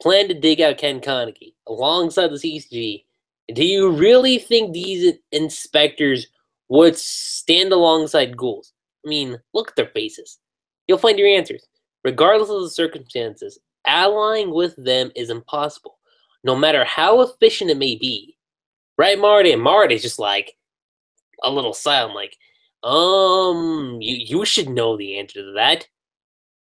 plan to dig out Ken Kaneki alongside the CCG. Do you really think these inspectors would stand alongside ghouls? I mean, look at their faces. You'll find your answers. Regardless of the circumstances, allying with them is impossible, no matter how efficient it may be. Right, Marty? And Marty's just like a little silent, like, you should know the answer to that.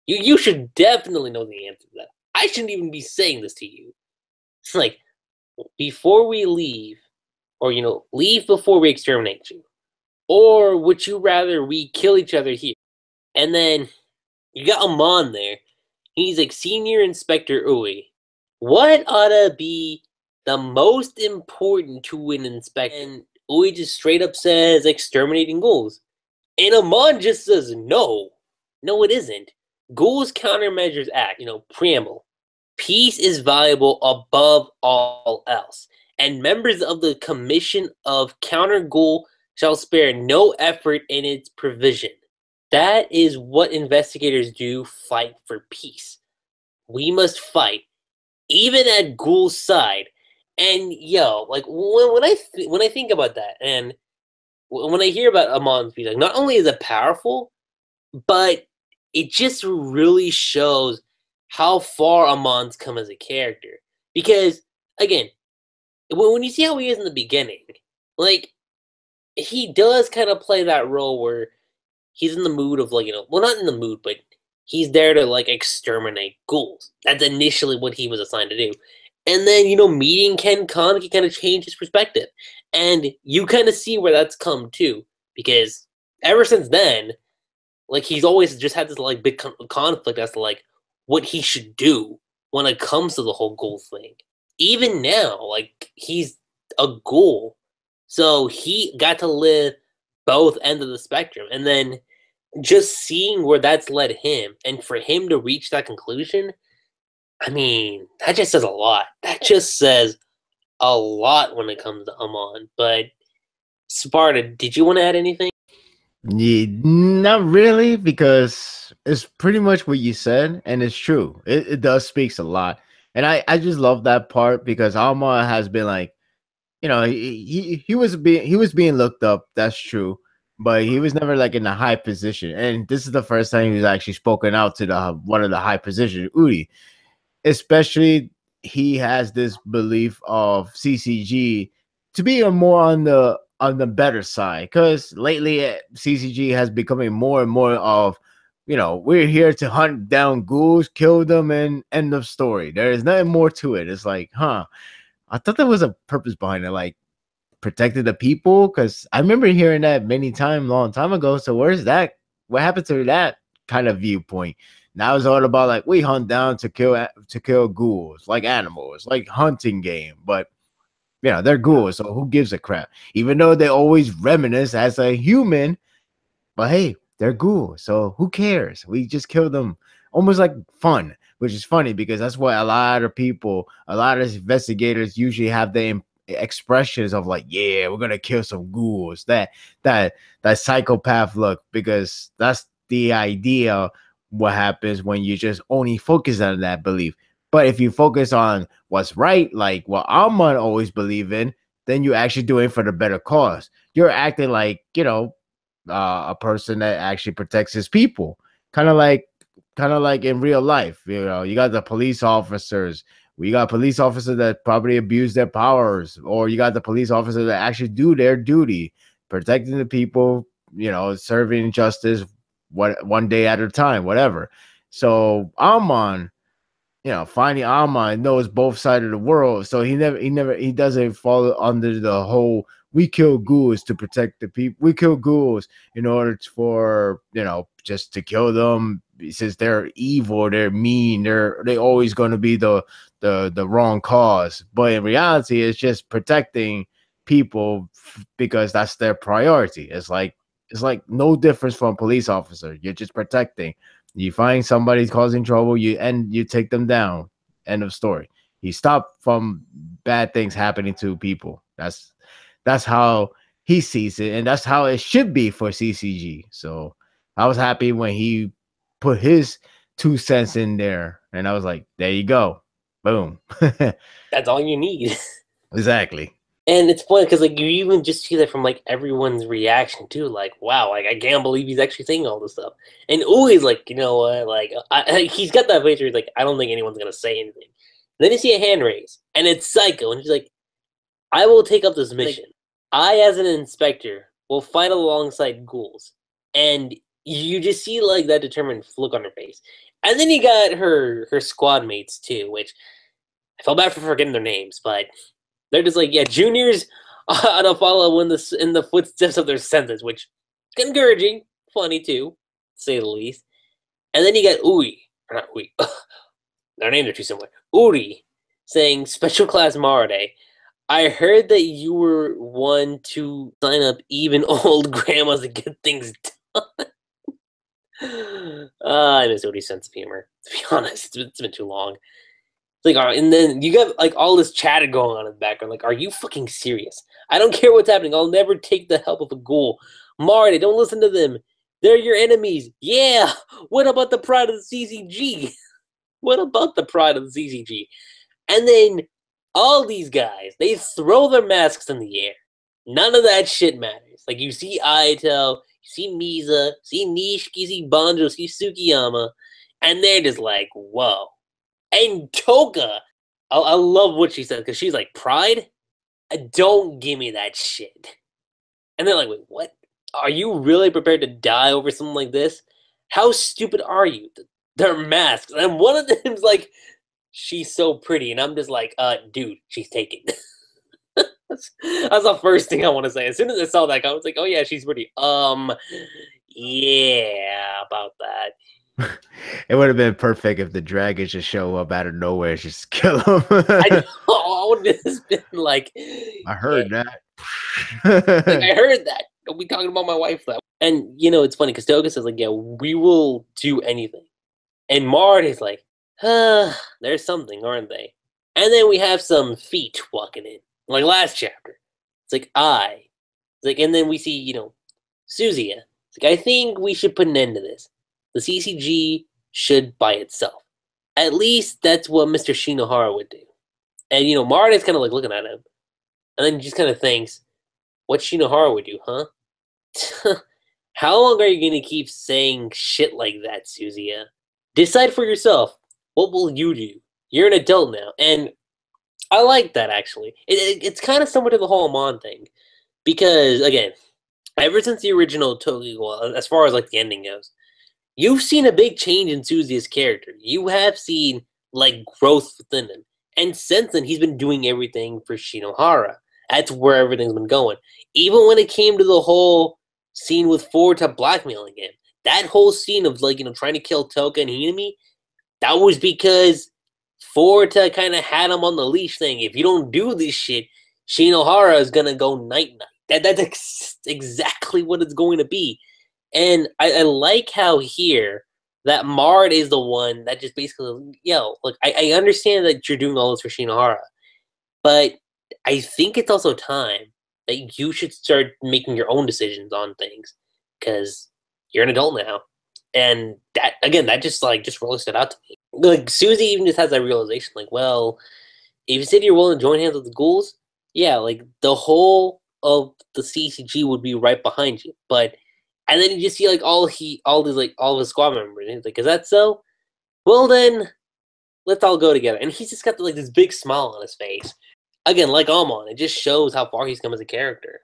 You should definitely know the answer to that. I shouldn't even be saying this to you. It's like, before we leave, or, leave before we exterminate you. Or would you rather we kill each other here? And then you got Amon there. He's like Senior Inspector Ui. What ought to be the most important to an inspector? And Ui just straight up says exterminating ghouls. And Amon just says no. No, it isn't. Ghouls Countermeasures Act, preamble. Peace is valuable above all else, and members of the Commission of Counter Ghoul shall spare no effort in its provision. that is what investigators do, fight for peace. We must fight, even at Ghoul's side. And yo, like when I think about that, and when I hear about Amon's music, not only is it powerful, but it just really shows how far Amon's come as a character. Because again, when you see how he is in the beginning, like he does kind of play that role where he's in the mood of like, well, not in the mood, but he's there to like exterminate ghouls. That's initially what he was assigned to do. And then, meeting Ken Kaneki kind of changed his perspective. And you kind of see where that's come to. Because ever since then, like, he's always just had this, like, big conflict as to, like, what he should do when it comes to the whole ghoul thing. Even now, like, he's a ghoul. So he got to live both ends of the spectrum. And then just seeing where that's led him, and for him to reach that conclusion, I mean, that just says a lot. That just says a lot when it comes to Amon. But Sparta, did you want to add anything? Yeah, not really, because it's pretty much what you said, and it's true. It does speaks a lot, and I just love that part because Alma has been like, he was being looked up. That's true, but he was never like in a high position, and this is the first time he was actually spoken out to the one of the high positions, Uri. Especially, he has this belief of CCG to be more on the better side, because lately CCG has becoming more and more of, we're here to hunt down ghouls, kill them, and end of story. There is nothing more to it. It's like, I thought there was a purpose behind it, like protecting the people, because I remember hearing that many times, long time ago. So where's that? What happened to that kind of viewpoint? Now it's all about like we hunt down to kill ghouls, like animals, like hunting game. But they're ghouls, so who gives a crap? Even though they always reminisce as a human, but hey, they're ghouls, so who cares? We just kill them, almost like fun, which is funny because that's what a lot of people, a lot of investigators usually have the expressions of like, yeah, we're gonna kill some ghouls. That psychopath look, because that's the idea. What happens when you just only focus on that belief? But if you focus on what's right, like what Alman always believe in, then you're actually doing it for the better cause. You're acting like, a person that actually protects his people. Kind of like in real life. You got the police officers. We got police officers that probably abuse their powers, or you got the police officers that actually do their duty, protecting the people, serving justice one day at a time, whatever. So Alman, finding Alma knows both sides of the world, so he doesn't fall under the whole we kill ghouls to protect the people. We kill ghouls in order for just to kill them since they're evil, they're mean, they always going to be the wrong cause. But in reality, it's just protecting people because that's their priority. It's like no difference from a police officer. You're just protecting. You find somebody causing trouble, you take them down. End of story. You stop from bad things happening to people. That's how he sees it, and that's how it should be for CCG. So I was happy when he put his 2 cents in there, and I was like, there you go. Boom. That's all you need. Exactly. And it's funny because like you even just see that from like everyone's reaction too. Like, wow, like I can't believe he's actually saying all this stuff. And always like, you know what, like he's got that face where he's like, I don't think anyone's gonna say anything. And then you see a hand raise, and it's Psycho, and he's like, I will take up this mission. I, as an inspector, will fight alongside ghouls. And you just see like that determined look on her face. And then you got her squad mates too, which I felt bad for forgetting their names, but they're just like, yeah, juniors on a follow in the footsteps of their senses, which encouraging, funny too, to say the least. And then you got Uri, or not Uri, their names are too similar. Uri saying, Special Class Marade, I heard that you were one to sign up even old grandmas to get things done. I miss Uri's sense of humor. To be honest, it's been too long. Like, and then you got like all this chatter going on in the background. Like, are you fucking serious? I don't care what's happening. I'll never take the help of a ghoul. Marty, don't listen to them. They're your enemies. Yeah. What about the pride of the CCG? What about the pride of the CCG? And then all these guys, they throw their masks in the air. None of that shit matters. Like, you see Aito, you see Misa, see Nishiki, see Banjo, see Tsukiyama, and they're just like, whoa. And Toka, I love what she said, because she's like, pride? Don't give me that shit. And they're like, wait, what? Are you really prepared to die over something like this? How stupid are you? They're masks. And one of them's like, she's so pretty. And I'm just like, dude, she's taken. That's the first thing I want to say. As soon as I saw that, I was like, oh yeah, she's pretty. Yeah, about that. It would have been perfect if the dragons just show up out of nowhere and just kill him. I know. I would have just been like, I heard that. Like, I heard that. Don't be talking about my wife though. And you know, it's funny because Toga says like, yeah, we will do anything. And Mard is like, there's something, aren't they? And then we have some feet walking in. Like last chapter. It's like, It's like, and then we see, you know, Suzuya. It's like, I think we should put an end to this. The CCG should by itself. At least that's what Mr. Shinohara would do. And, you know, Mard is kind of like looking at him. And then he just kind of thinks, what Shinohara would do, huh? How long are you going to keep saying shit like that, Suzuya? Decide for yourself. What will you do? You're an adult now. And I like that, actually. It's kind of similar to the whole Amon thing. Because, again, ever since the original Tokyo Ghoul, as far as, like, the ending goes, you've seen a big change in Suzuya's character. You have seen, like, growth within him. And since then, he's been doing everything for Shinohara. That's where everything's been going. Even when it came to the whole scene with Furuta blackmailing him, that whole scene of, like, you know, trying to kill Toka and Hinami, that was because Furuta kind of had him on the leash saying, if you don't do this shit, Shinohara is going to go night-night. That's exactly what it's going to be. And I like how here that Mard is the one that just basically, yo, look, I understand that you're doing all this for Shinohara, but I think it's also time that you should start making your own decisions on things, because you're an adult now. And that, again, that just really stood out to me. Like, Susie even just has that realization, like, well, if you said you're willing to join hands with the ghouls, yeah, like, the whole of the CCG would be right behind you. But, and then you just see, like, all of his squad members, and he's like, is that so? Well, then, let's all go together. And he's just got, like, this big smile on his face. Again, like Amon, it just shows how far he's come as a character.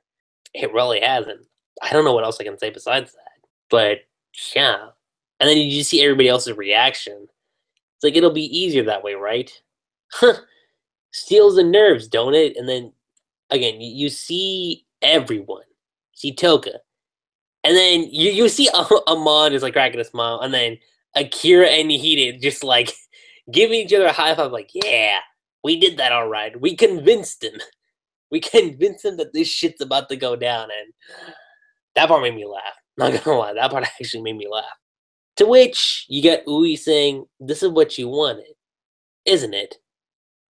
It really hasn't. I don't know what else I can say besides that. But, yeah. And then you just see everybody else's reaction. It's like, it'll be easier that way, right? Steals the nerves, don't it? And then, again, you see everyone. You see Toka. And then you see Amon is, like, cracking a smile. And then Akira and Nihide just, like, giving each other a high five, like, yeah. We did that all right. We convinced him. We convinced him that this shit's about to go down, and that part made me laugh. Not gonna lie, that part actually made me laugh. To which you get Ui saying, this is what you wanted, isn't it?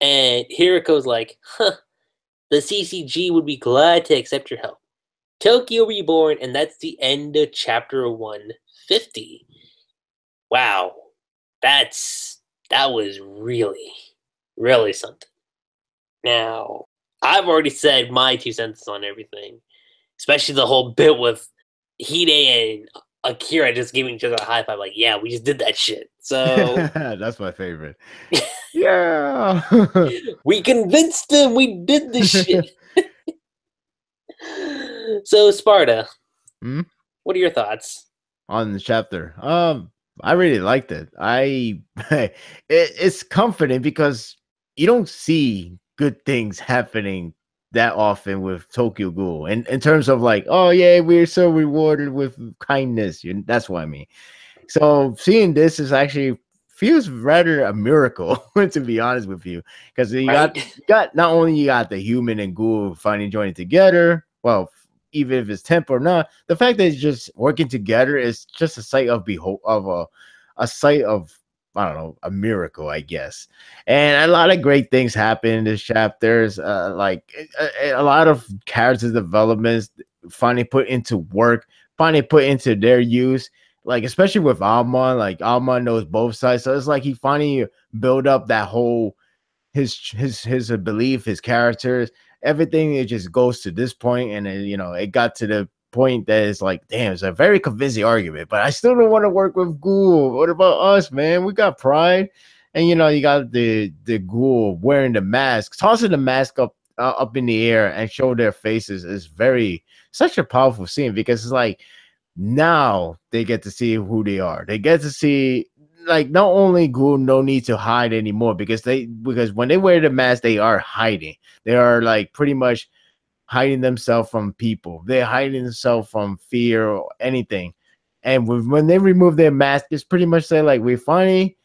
And Hiriko's like, the CCG would be glad to accept your help. Tokyo Reborn, and that's the end of chapter 150. Wow. That was really something. Now, I've already said my 2 cents on everything, especially the whole bit with Hide and Akira just giving each other a high five, like, yeah, we just did that shit. So that's my favorite. Yeah. We convinced them we did this shit. So, Sparda, what are your thoughts on the chapter? I really liked it. It's comforting because you don't see good things happening that often with Tokyo Ghoul. And in terms of like, oh yeah, we're so rewarded with kindness. That's what I mean. So seeing this is actually feels rather a miracle, to be honest with you. Because you got not only you got the human and ghoul finally joining together, well, even if it's temp or not, the fact that it's just working together is just a sight of a sight of, I don't know, a miracle, I guess. And a lot of great things happen in this chapter. Like a lot of character developments finally put into work finally put into their use. Like especially with Almond, like Almond knows both sides, so it's like he finally built up that whole his belief, his characters, everything. It just goes to this point, and then, it got to the point that is like, damn, it's a very convincing argument, but I still don't want to work with Ghoul. What about us, man? We got pride. And you got the Ghoul wearing the mask, tossing the mask up in the air and show their faces is such a powerful scene, because it's like now they get to see who they are. They get to see, like, not only Ghoul no need to hide anymore, because when they wear the mask, they are hiding. They are like pretty much hiding themselves from people. They're hiding themselves from fear or anything. And when they remove their mask, it's pretty much say like, we're finally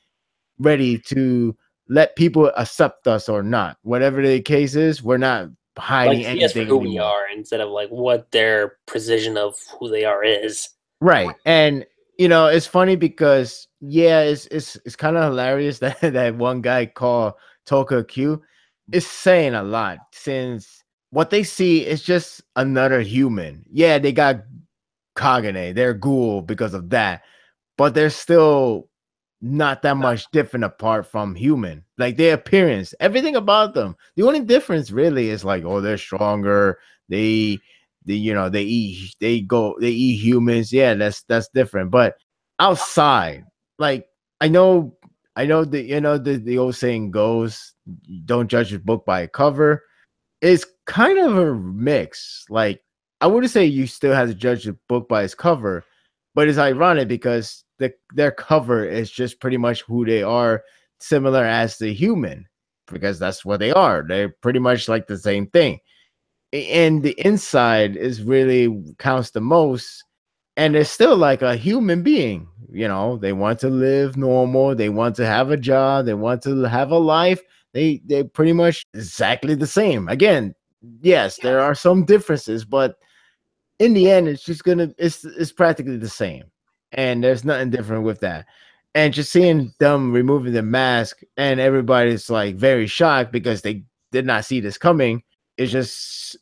ready to let people accept us or not. Whatever the case is, we're not hiding like, yes, for anything who anymore. we are, instead of like what their precision of who they are is. Right. And it's funny because it's kind of hilarious that that one guy called Tokyo Q is saying a lot, since what they see is just another human. Yeah, they got Kagune, they're Ghoul because of that, but they're still not that much different apart from human. Like their appearance, everything about them. The only difference really is like, oh, they're stronger. They eat humans. Yeah, that's different. But outside, like I know the old saying goes, don't judge a book by a cover. It's kind of a mix. Like I wouldn't say you still have to judge a book by its cover, but it's ironic because their cover is just pretty much who they are, similar as the human, because that's what they are. They're pretty much like the same thing. And the inside is really counts the most, and they're still like a human being. They want to live normal, they want to have a job, they want to have a life. They pretty much exactly the same. Again, yes, there are some differences, but in the end, it's practically the same, and there's nothing different with that. And just seeing them removing the mask, and everybody's like very shocked because they did not see this coming. It's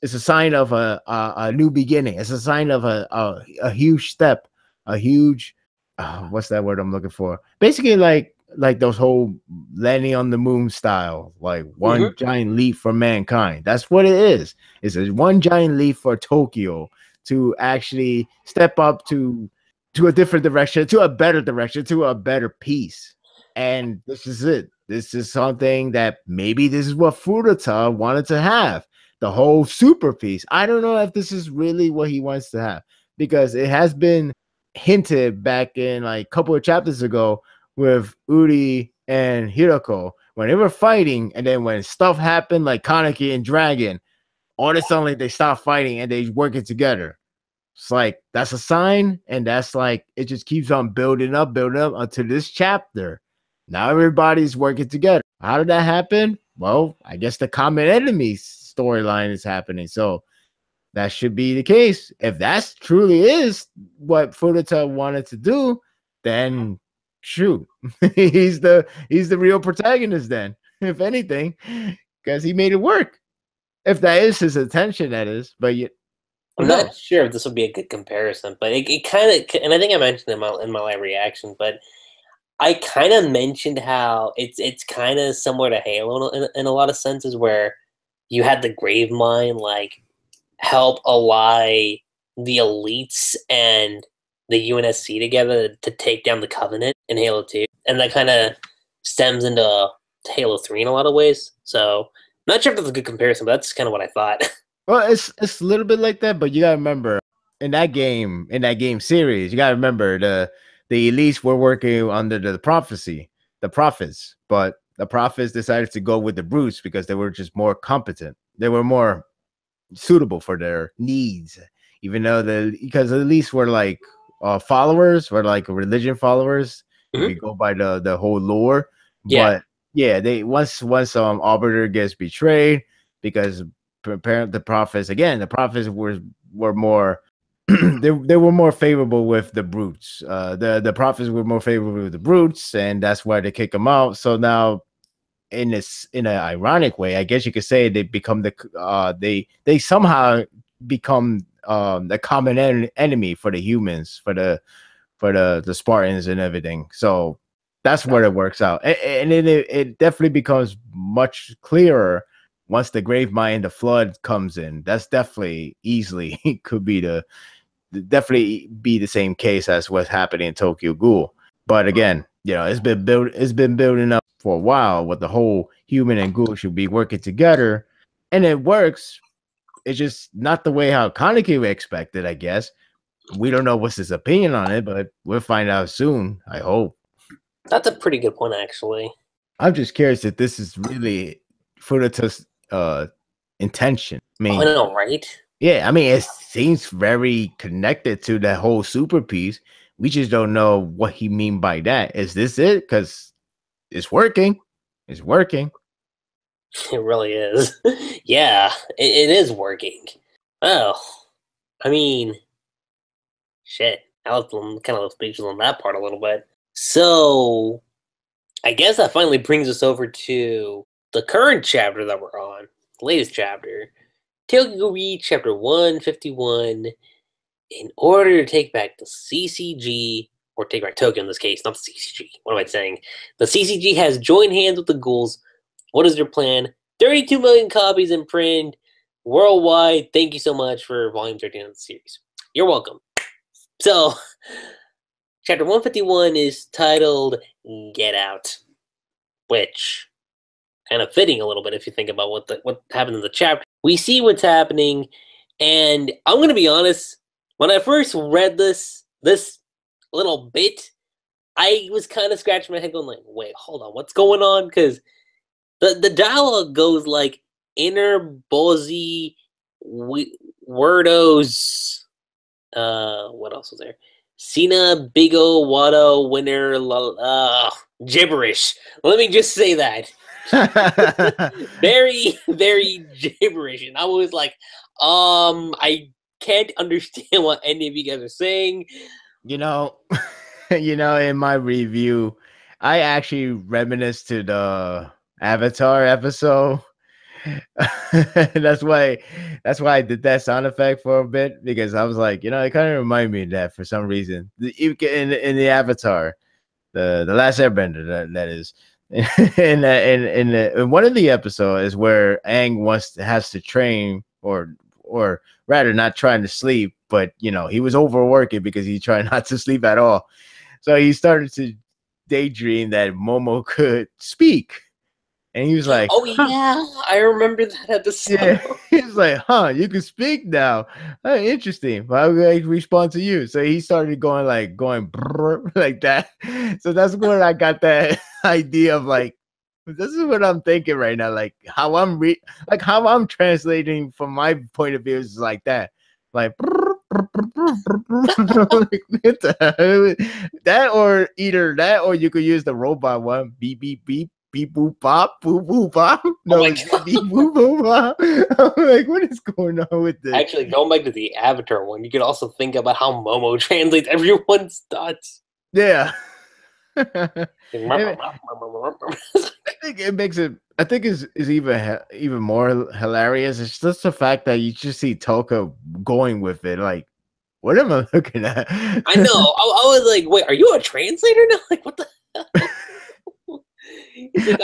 a sign of a new beginning. It's a sign of a huge step, a huge what's that word I'm looking for? Basically, like those whole landing on the moon style, like one giant leap for mankind. That's what it is. It's a one giant leap for Tokyo to actually step up to a different direction, to a better direction, to a better peace. And this is it. This is something that maybe this is what Furuta wanted to have. The whole super piece. I don't know if this is really what he wants to have, because it has been hinted back in like a couple of chapters ago with Uri and Hiroko when they were fighting, and then when stuff happened like Kaneki and Dragon, all of a sudden they stop fighting and they working together. It's like that's a sign, and that's like it just keeps on building up until this chapter. Now everybody's working together. How did that happen? Well, I guess the common enemy storyline is happening. So that should be the case. If that's truly is what Furuta wanted to do, then shoot, he's the real protagonist then, if anything, because he made it work. If that is his intention, that is. But I'm not sure if this would be a good comparison, but it kind of, and I think I mentioned in my live reaction, but I kind of mentioned how it's kind of similar to Halo in a lot of senses, where you had the Grave Mine like help ally the elites and the UNSC together to take down the Covenant in Halo 2, and that kind of stems into Halo 3 in a lot of ways. So I'm not sure if that's a good comparison, but that's kind of what I thought. Well, it's a little bit like that, but you gotta remember in that game series, you gotta remember the elites were working under the prophets, but the prophets decided to go with the brutes because they were just more competent. They were more suitable for their needs, even though because the elites were like followers, were like religion followers. If you go by the whole lore, but yeah, they once Arbiter gets betrayed because the prophets were more they were more favorable with the brutes. The prophets were more favorable with the brutes, and that's why they kick them out. So now, in an ironic way, I guess you could say they become they somehow become the common enemy for the humans, for the Spartans and everything. So that's where it works out, and it definitely becomes much clearer once the grave mine, the flood comes in. That's definitely easily could be definitely be the same case as what's happening in Tokyo Ghoul. But again, it's been building up for a while with the whole human and ghoul should be working together, and it works. It's just not the way how Kaneki expected, I guess. We don't know what's his opinion on it, but we'll find out soon, I hope. That's a pretty good point, actually. I'm just curious if this is really Furuta's intention. I mean, I know, right? Yeah, I mean, it seems very connected to that whole super piece. We just don't know what he mean by that. Is this it? Because it's working. It's working. It really is. Yeah, it is working. Well, I mean, shit. I was kind of speechless on that part a little bit. So, I guess that finally brings us over to the current chapter that we're on, the latest chapter. Tokyo Ghoul chapter 151. In order to take back the CCG, or take back Tokyo in this case, not the CCG. What am I saying? The CCG has joined hands with the ghouls. What is their plan? 32 million copies in print worldwide. Thank you so much for volume 13 of the series. You're welcome. So, chapter 151 is titled Get Out, which kind of fitting a little bit if you think about what happened in the chapter. We see what's happening, and I'm going to be honest, when I first read this little bit, I was kind of scratching my head going like, wait, hold on, what's going on? Because the dialogue goes like, inner Bozy wordos, what else was there? Sina Bigo Wado winner gibberish. Let me just say that. Very, very gibberish. And I was like, I can't understand what any of you guys are saying. In my review, I actually reminisce to the Avatar episode. that's why I did that sound effect for a bit, because I was like, it kind of reminded me of that for some reason. In the Avatar, the last Airbender, that is. In one of the episodes is where Aang has to train, or rather not trying to sleep, but he was overworking because he tried not to sleep at all. So he started to daydream that Momo could speak. And he was like, oh, yeah, I remember that episode. Yeah, he's like, you can speak now. Interesting. How would I respond to you? So he started going like that. So that's where I got that idea of like, this is what I'm thinking right now. Like how how I'm translating from my point of view is like that. Like, that, or either that, or you could use the robot one. Beep beep beep. Beep boop bop, boop boop bop. No, it's beep boop boop bop. I'm like, what is going on with this? Actually, going back to the Avatar one, you could also think about how Momo translates everyone's thoughts. Yeah. I think it makes it. I think is even more hilarious. It's just the fact that you just see Toka going with it. Like, what am I looking at? I know. I was like, wait, are you a translator now? Like, what the hell? Like,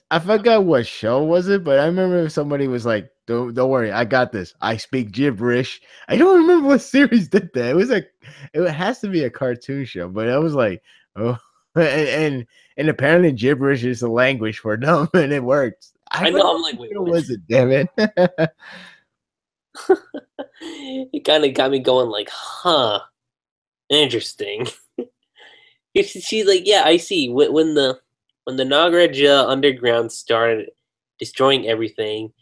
I forgot what show was it, but I remember somebody was like, "Don't worry, I got this. I speak gibberish." I don't remember what series did that. It was like, it has to be a cartoon show, but I was like, oh, and apparently gibberish is a language for them, and it works. I know. I'm like, wait, what was it? Damn it! It kind of got me going. Like, huh, interesting. She's like, yeah, I see. When the Nagaraj underground started destroying everything,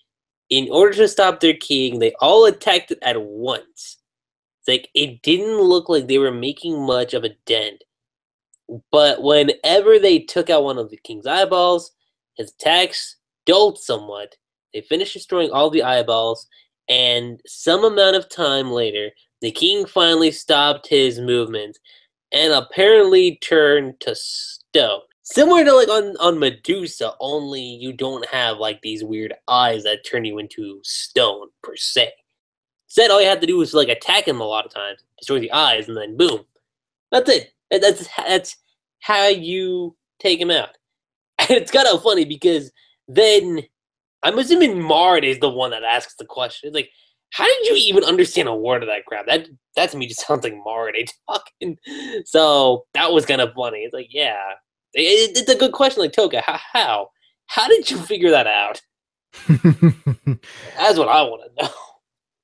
in order to stop their king, they all attacked it at once. It's like, it didn't look like they were making much of a dent. But whenever they took out one of the king's eyeballs, his attacks dulled somewhat. They finished destroying all the eyeballs, and some amount of time later, the king finally stopped his movement and apparently turned to stone. Similar to like on Medusa, only you don't have like these weird eyes that turn you into stone per se. Said all you had to do was like attack him a lot of times, destroy the eyes, and then boom. That's it. That's how you take him out. And it's kind of funny because then I'm assuming Mard is the one that asks the question. It's like, how did you even understand a word of that crap? That to me just sounds like Mard talking. So that was kind of funny. It's like, yeah, it's a good question. Like Toka, how did you figure that out? That's what I want to know.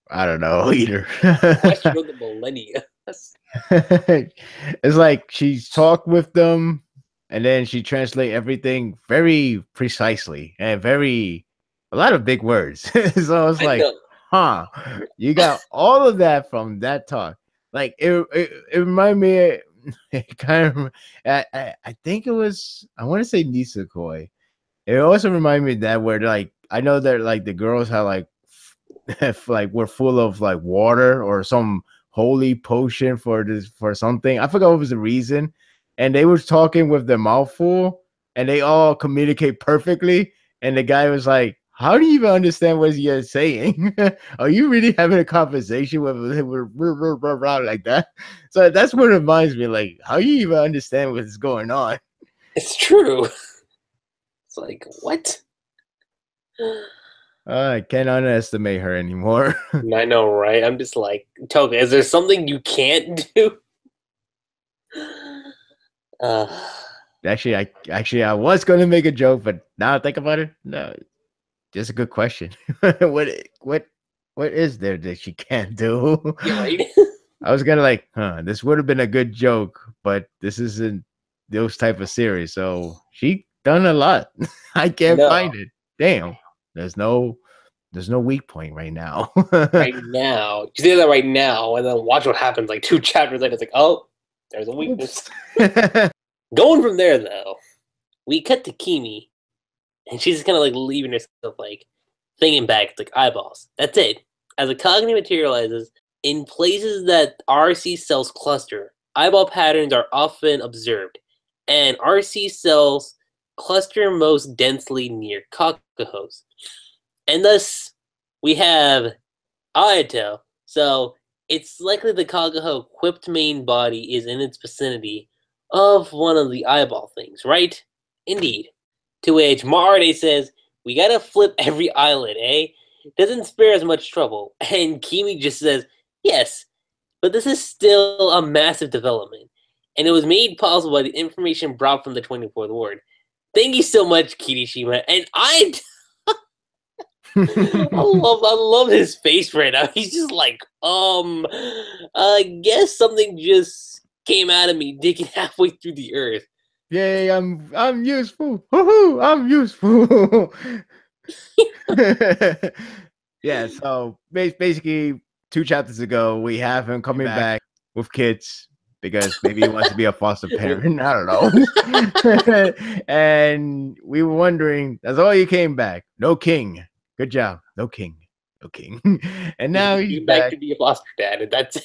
I don't know either. Question of the millennia. It's like she's talked with them, and then she translate everything very precisely and a lot of big words. So it's like, huh, you got all of that from that talk. Like it reminded me. It kind of, I think it was, I want to say Nisakoi. It also reminded me of that where like I know that like the girls had like like were full of like water or some holy potion for something. I forgot what was the reason. And they was talking with their mouth full and they all communicate perfectly. And the guy was like, how do you even understand what you're saying? Are you really having a conversation with like that? So that's what reminds me, like, how do you even understand what's going on? It's true. It's like, what? I can't underestimate her anymore. I know, right? I'm just like, Toga, is there something you can't do? Actually, I was going to make a joke, but now I think about it, no, just a good question. what is there that she can't do? Yeah, right? I was gonna like, this would have been a good joke, but this isn't those type of series, so she done a lot. I can't find it. Damn, there's no weak point right now. Right now, you say that right now, and then watch what happens. Like 2 chapters later, it's like, oh, there's a weakness. Going from there, though, we cut to Kimi, and she's kind of like leaving herself, like thinking back, it's like eyeballs. That's it. As a Kagune materializes in places that RC cells cluster, eyeball patterns are often observed, and RC cells cluster most densely near Kakahos. And thus, we have Ayato. So, it's likely the Kagaho equipped main body is in its vicinity of one of the eyeball things, right? Indeed. To which Marade says, we gotta flip every eyelid, eh? Doesn't spare as much trouble. And Kimi just says, yes, but this is still a massive development. And it was made possible by the information brought from the 24th Ward. Thank you so much, Kirishima. And I love his face right now. He's just like, I guess something just came out of me digging halfway through the earth. Yay, I'm useful. Woohoo, I'm useful. Yeah, so basically 2 chapters ago, we have him coming back with kids because maybe he wants to be a foster parent. I don't know. And we were wondering, that's all he came back. No king. Good job. No king. No king. And now he's back to be a foster dad, and that's it.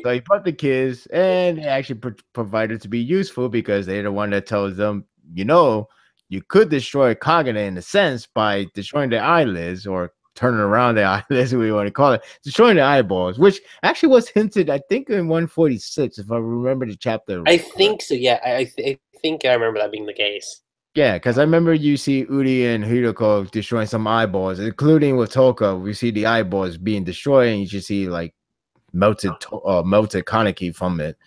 So he brought the kids, and they actually provided to be useful because they're the one that tells them, you could destroy Kagune in a sense by destroying their eyelids or turning around their eyelids, what you want to call it, destroying the eyeballs, which actually was hinted, I think, in 146, if I remember the chapter. I think so, yeah. I think I remember that being the case. Yeah, because I remember you see Uri and Hiroko destroying some eyeballs, including with Toka. We see the eyeballs being destroyed, and you should see like melted Kaneki from it.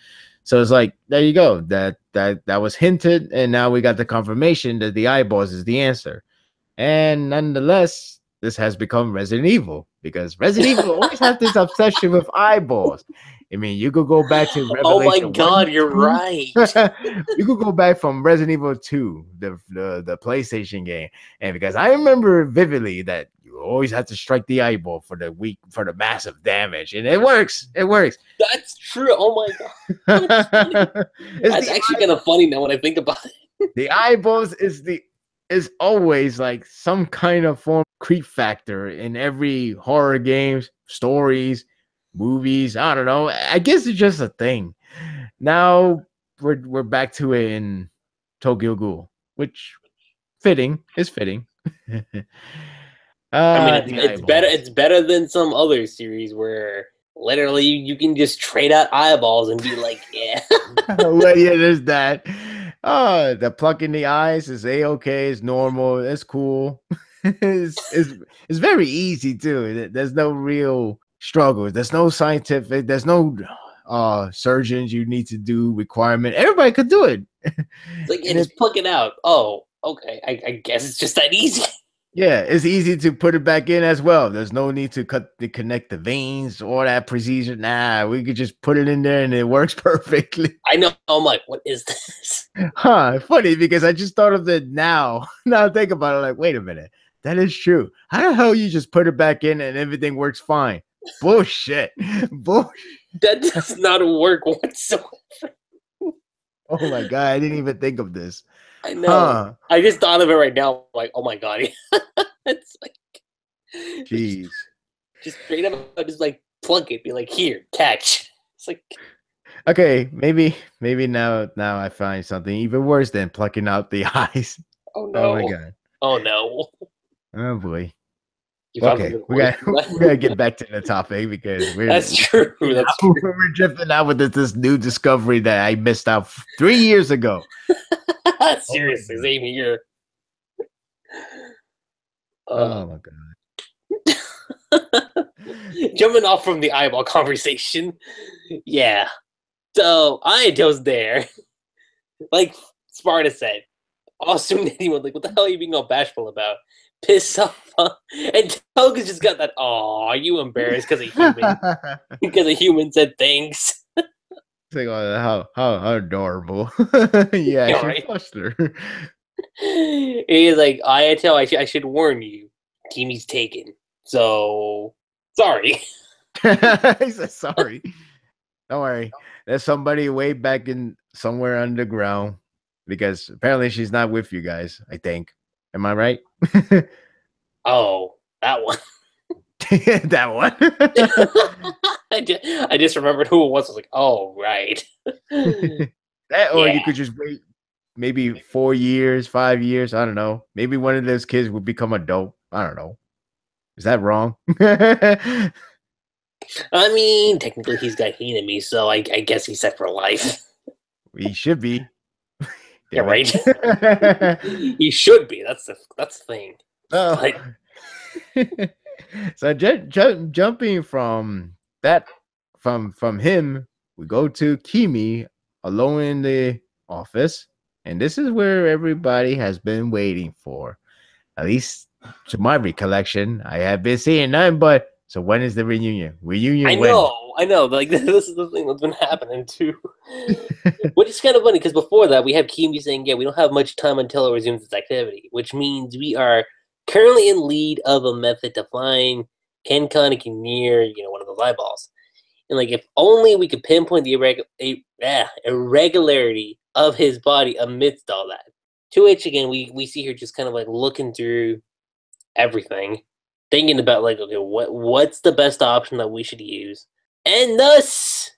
So it's like, there you go. That was hinted, and now we got the confirmation that the eyeballs is the answer. And nonetheless, this has become Resident Evil because Resident Evil always have this obsession with eyeballs. I mean, you could go back to Revelation. Oh my God, 1, you're 2. right. You could go back from Resident Evil 2, the PlayStation game, and because I remember vividly that you always have to strike the eyeball for the massive damage, and it works. It works. That's true. Oh my God, that's actually kind of funny now when I think about it. The eyeballs is always like some kind of form of creep factor in every horror games, stories, movies. I don't know. I guess it's just a thing. Now we're back to it in Tokyo Ghoul, which is fitting. I mean, The it's better. eyeballs. It's better than some other series where literally you can just trade out eyeballs and be like, yeah. Well, yeah, there's that. The plucking the eyes is a-okay. It's normal. It's cool. It's very easy too. There's no real struggle. There's no scientific. There's no surgeons you need to do requirement. Everybody could do it. It's like, yeah, And it just pluck it out. Oh, okay. I guess it's just that easy. Yeah, it's easy to put it back in as well. There's no need to connect the veins or that procedure. Nah, we could just put it in there and it works perfectly. I know. I'm like, what is this? Huh, funny because I just thought of it now. Now I think about it, like, wait a minute, that is true. How the hell you just put it back in and everything works fine? Bullshit. Bull. That does not work whatsoever. Oh my god, I didn't even think of this. I know. Huh. I just thought of it right now. I'm like, oh my god. It's like, Jeez. just straight up, just like plug it. Be like, here, catch. It's like, Okay, maybe now I find something even worse than plucking out the eyes. oh Oh my no. god. Oh no. Oh boy. You found Okay, something we worse got than we gotta get back to the topic because That's true. That's true. we're drifting out with this new discovery that I missed out 3 years ago. Seriously, God. same here. Oh my god. Jumping off from the eyeball conversation. Yeah. So I was there. Like Sparta said. Awesome anyone like, what the hell are you being all bashful about? Piss off. Huh? And Toga's just got that, aw, are you embarrassed because a human because a human said thanks? It's like, oh, how adorable. Yeah, I Yeah, should right. flush her. He's like, I should warn you, Kimi's taken. So sorry. He said sorry. Don't worry. There's somebody way back in somewhere underground because apparently she's not with you guys, I think. Am I right? Oh, that one. That one. I just remembered who it was. I was like, oh right. That, or you Yeah. could just wait maybe 4 years, 5 years. I don't know. Maybe one of those kids will become adult. I don't know. Is that wrong? I mean, technically he's got Hinami, so I guess he's set for life. He should be. Yeah, Damn right. it. He should be. That's the thing. Oh. But So jumping from that from him, we go to Kimi alone in the office, and this is where everybody has been waiting for. At least to my recollection, I have been seeing none. But so when is the reunion? Reunion when? I know. Like this is the thing that's been happening too. Which is kind of funny because before that we have Kimi saying, "Yeah, we don't have much time until it resumes its activity," which means we are currently in lead of a method to find Ken Kaneki near, one of those eyeballs. And like, if only we could pinpoint the irregularity of his body amidst all that. To which again, we see her just kind of like looking through everything, thinking about like, okay, what's the best option that we should use, and thus,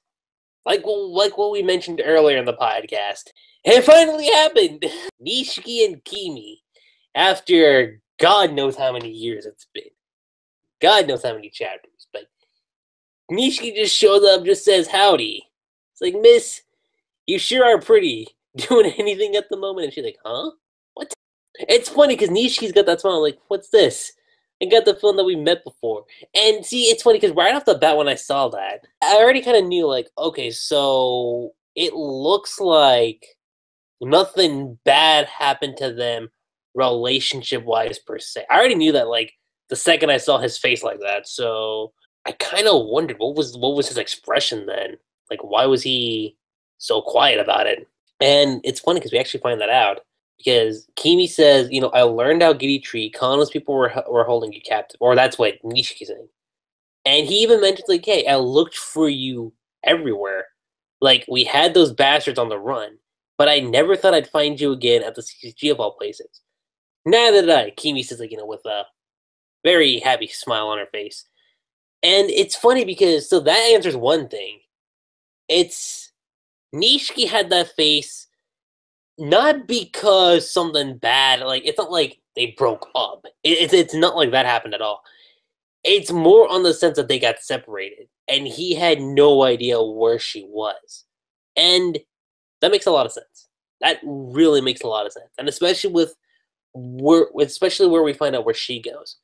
like what we mentioned earlier in the podcast, it finally happened. Nishiki and Kimi, after God knows how many years it's been, God knows how many chapters, but Nishiki just shows up, just says howdy. It's like, Miss, you sure are pretty. Doing anything at the moment? And she's like, huh? What? It's funny because Nishiki's got that smile, like, what's this? And got the feeling that we met before. And see, it's funny because right off the bat when I saw that, I already kind of knew, like, okay, so it looks like nothing bad happened to them relationship-wise per se. I already knew that, like, the second I saw his face like that, so I kind of wondered what was his expression then? Like, why was he so quiet about it? And it's funny because we actually find that out because Kimi says, I learned how Giddy Tree, Kano's people were holding you captive, or that's what Nishiki's saying. And he even mentions like, hey, I looked for you everywhere. Like, we had those bastards on the run, but I never thought I'd find you again at the CCG of all places. Neither did I, Kimi says, like, with a very happy smile on her face. And it's funny because, so that answers one thing. It's, Nishiki had that face, not because something bad, like, it's not like they broke up. It's not like that happened at all. It's more on the sense that they got separated, and he had no idea where she was. And that makes a lot of sense. That really makes a lot of sense. And especially where we find out where she goes.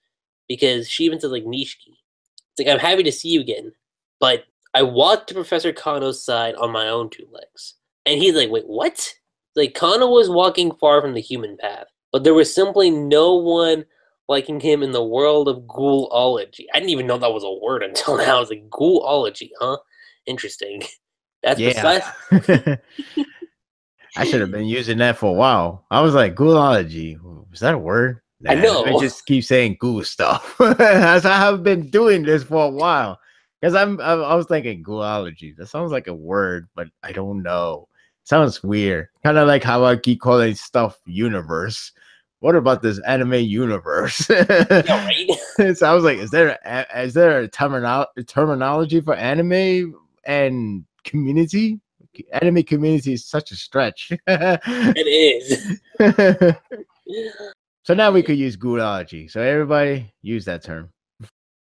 Because she even says, like, Nishki. It's like, I'm happy to see you again, but I walked to Professor Kano's side on my own two legs. And he's like, wait, what? Like, Kano was walking far from the human path, but there was simply no one liking him in the world of Ghoulology. I didn't even know that was a word until now. I was like, Ghoulology, huh? Interesting. That's Yeah. precise. I should have been using that for a while. I was like, Ghoulology. Was that a word? I Nah, know. I just keep saying ghoul stuff. That's how I've been doing this for a while. Because I was thinking Ghoulology. That sounds like a word, but I don't know. Sounds weird. Kind of like how I keep calling stuff universe. What about this anime universe? Yeah, right? So I was like, is there a terminology for anime and community? Anime community is such a stretch. It is. So now we could use Ghoulology. So everybody use that term.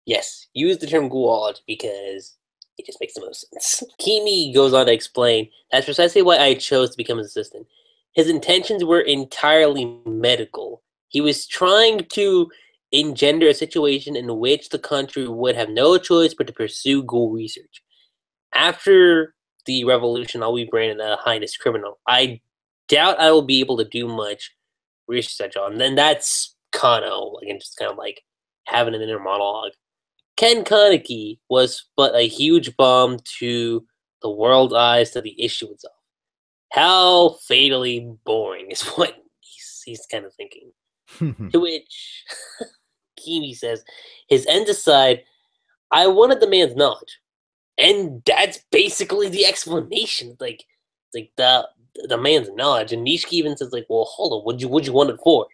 Yes, use the term Ghoulology because it just makes the most sense. Kimi goes on to explain that's precisely why I chose to become his assistant. His intentions were entirely medical. He was trying to engender a situation in which the country would have no choice but to pursue ghoul research. After the revolution, I'll be branded a heinous criminal. I doubt I will be able to do much research on. Then that's Kano, like, and just kind of like having an inner monologue. Ken Kaneki was but a huge bomb to the world's eyes to the issue itself. How fatally boring is what he's kind of thinking. To which Kimi says, his ends aside, I wanted the man's knowledge. And that's basically the explanation. Like the man's knowledge. And Nishiki even says, like, well, hold on, what'd you want it for?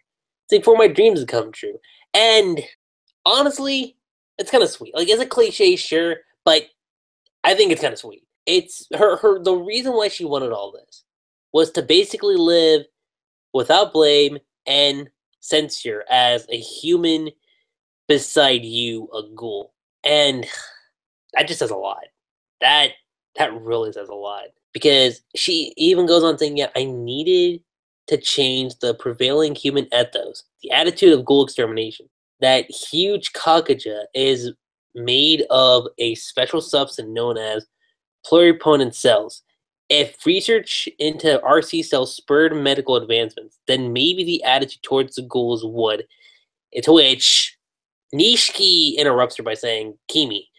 It's like for my dreams to come true. And honestly, it's kind of sweet. Like, it's a cliche, sure, but I think it's kind of sweet. It's the reason why she wanted all this was to basically live without blame and censure as a human beside you, a ghoul. And that just says a lot. That really says a lot. Because she even goes on saying, yeah, I needed to change the prevailing human ethos, the attitude of ghoul extermination. That huge kakaja is made of a special substance known as pluripotent cells. If research into RC cells spurred medical advancements, then maybe the attitude towards the ghouls would. To which Nishiki interrupts her by saying, Kimi,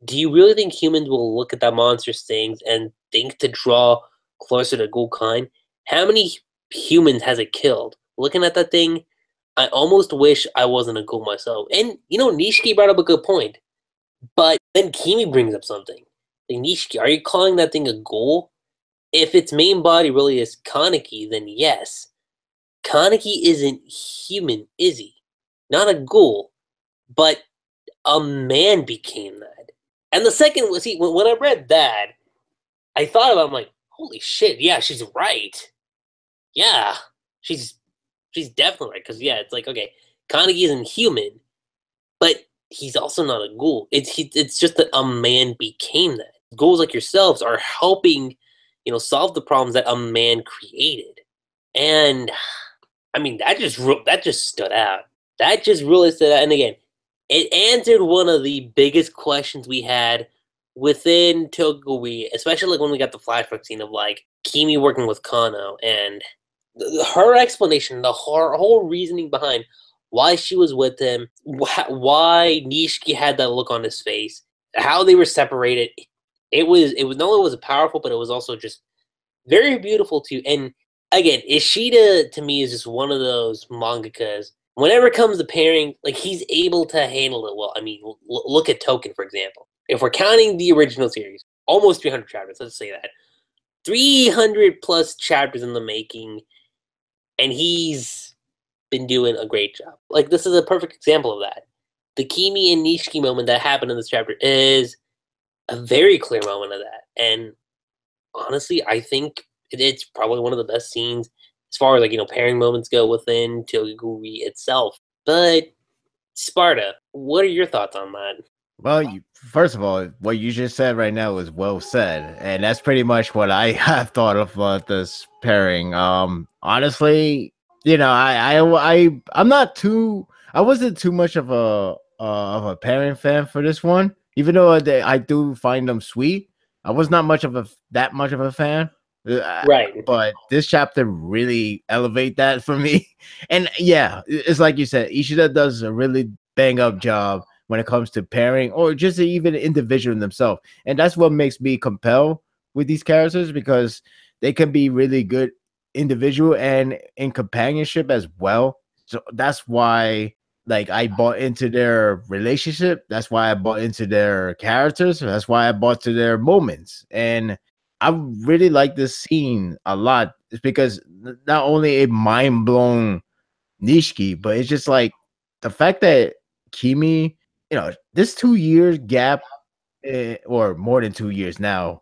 do you really think humans will look at that monstrous things and think to draw closer to ghoul kind? How many humans has it killed? Looking at that thing, I almost wish I wasn't a ghoul myself. And, Nishiki brought up a good point. But then Kimi brings up something. Like, Nishiki, are you calling that thing a ghoul? If its main body really is Kaneki, then yes. Kaneki isn't human, is he? Not a ghoul. But a man became that. And the second was, when I read that, I thought about it, I'm like, holy shit, yeah, she's right. Yeah, she's definitely right. Because, yeah, it's like, okay, Kaneki isn't human, but he's also not a ghoul. It's just that a man became that. Ghouls like yourselves are helping, solve the problems that a man created. And, I mean, that just stood out. That just really stood out. And again, it answered one of the biggest questions we had within Tokyo Ghoul, especially like when we got the flashback scene of like Kimi working with Kano and her explanation, her whole reasoning behind why she was with him, why Nishiki had that look on his face, how they were separated. It was not only was it powerful, but it was also just very beautiful too. And again, Ishida to me is just one of those mangakas. Whenever it comes to pairing, like, he's able to handle it well. I mean, look at Token, for example. If we're counting the original series, almost 300 chapters, let's say that. 300 plus chapters in the making, and he's been doing a great job. Like, this is a perfect example of that. The Kimi and Nishiki moment that happened in this chapter is a very clear moment of that. And honestly, I think it's probably one of the best scenes as far as pairing moments go within Tokyo Ghoul itself. But Sparta, what are your thoughts on that? Well, first of all, what you just said right now was well said, and that's pretty much what I have thought of this pairing. Honestly, I'm not too, I wasn't too much of a pairing fan for this one, even though I do find them sweet. I was not much of that much of a fan. Right. But this chapter really elevate that for me. And yeah, it's like you said, Ishida does a really bang up job when it comes to pairing or just even individual themselves. And that's what makes me compel with these characters, because they can be really good individual and in companionship as well. So that's why like I bought into their relationship. That's why I bought into their characters. That's why I bought to their moments. And I really like this scene a lot. It's because not only a mind blown Nishiki, but it's just like the fact that Kimi, this 2 years gap, or more than 2 years now,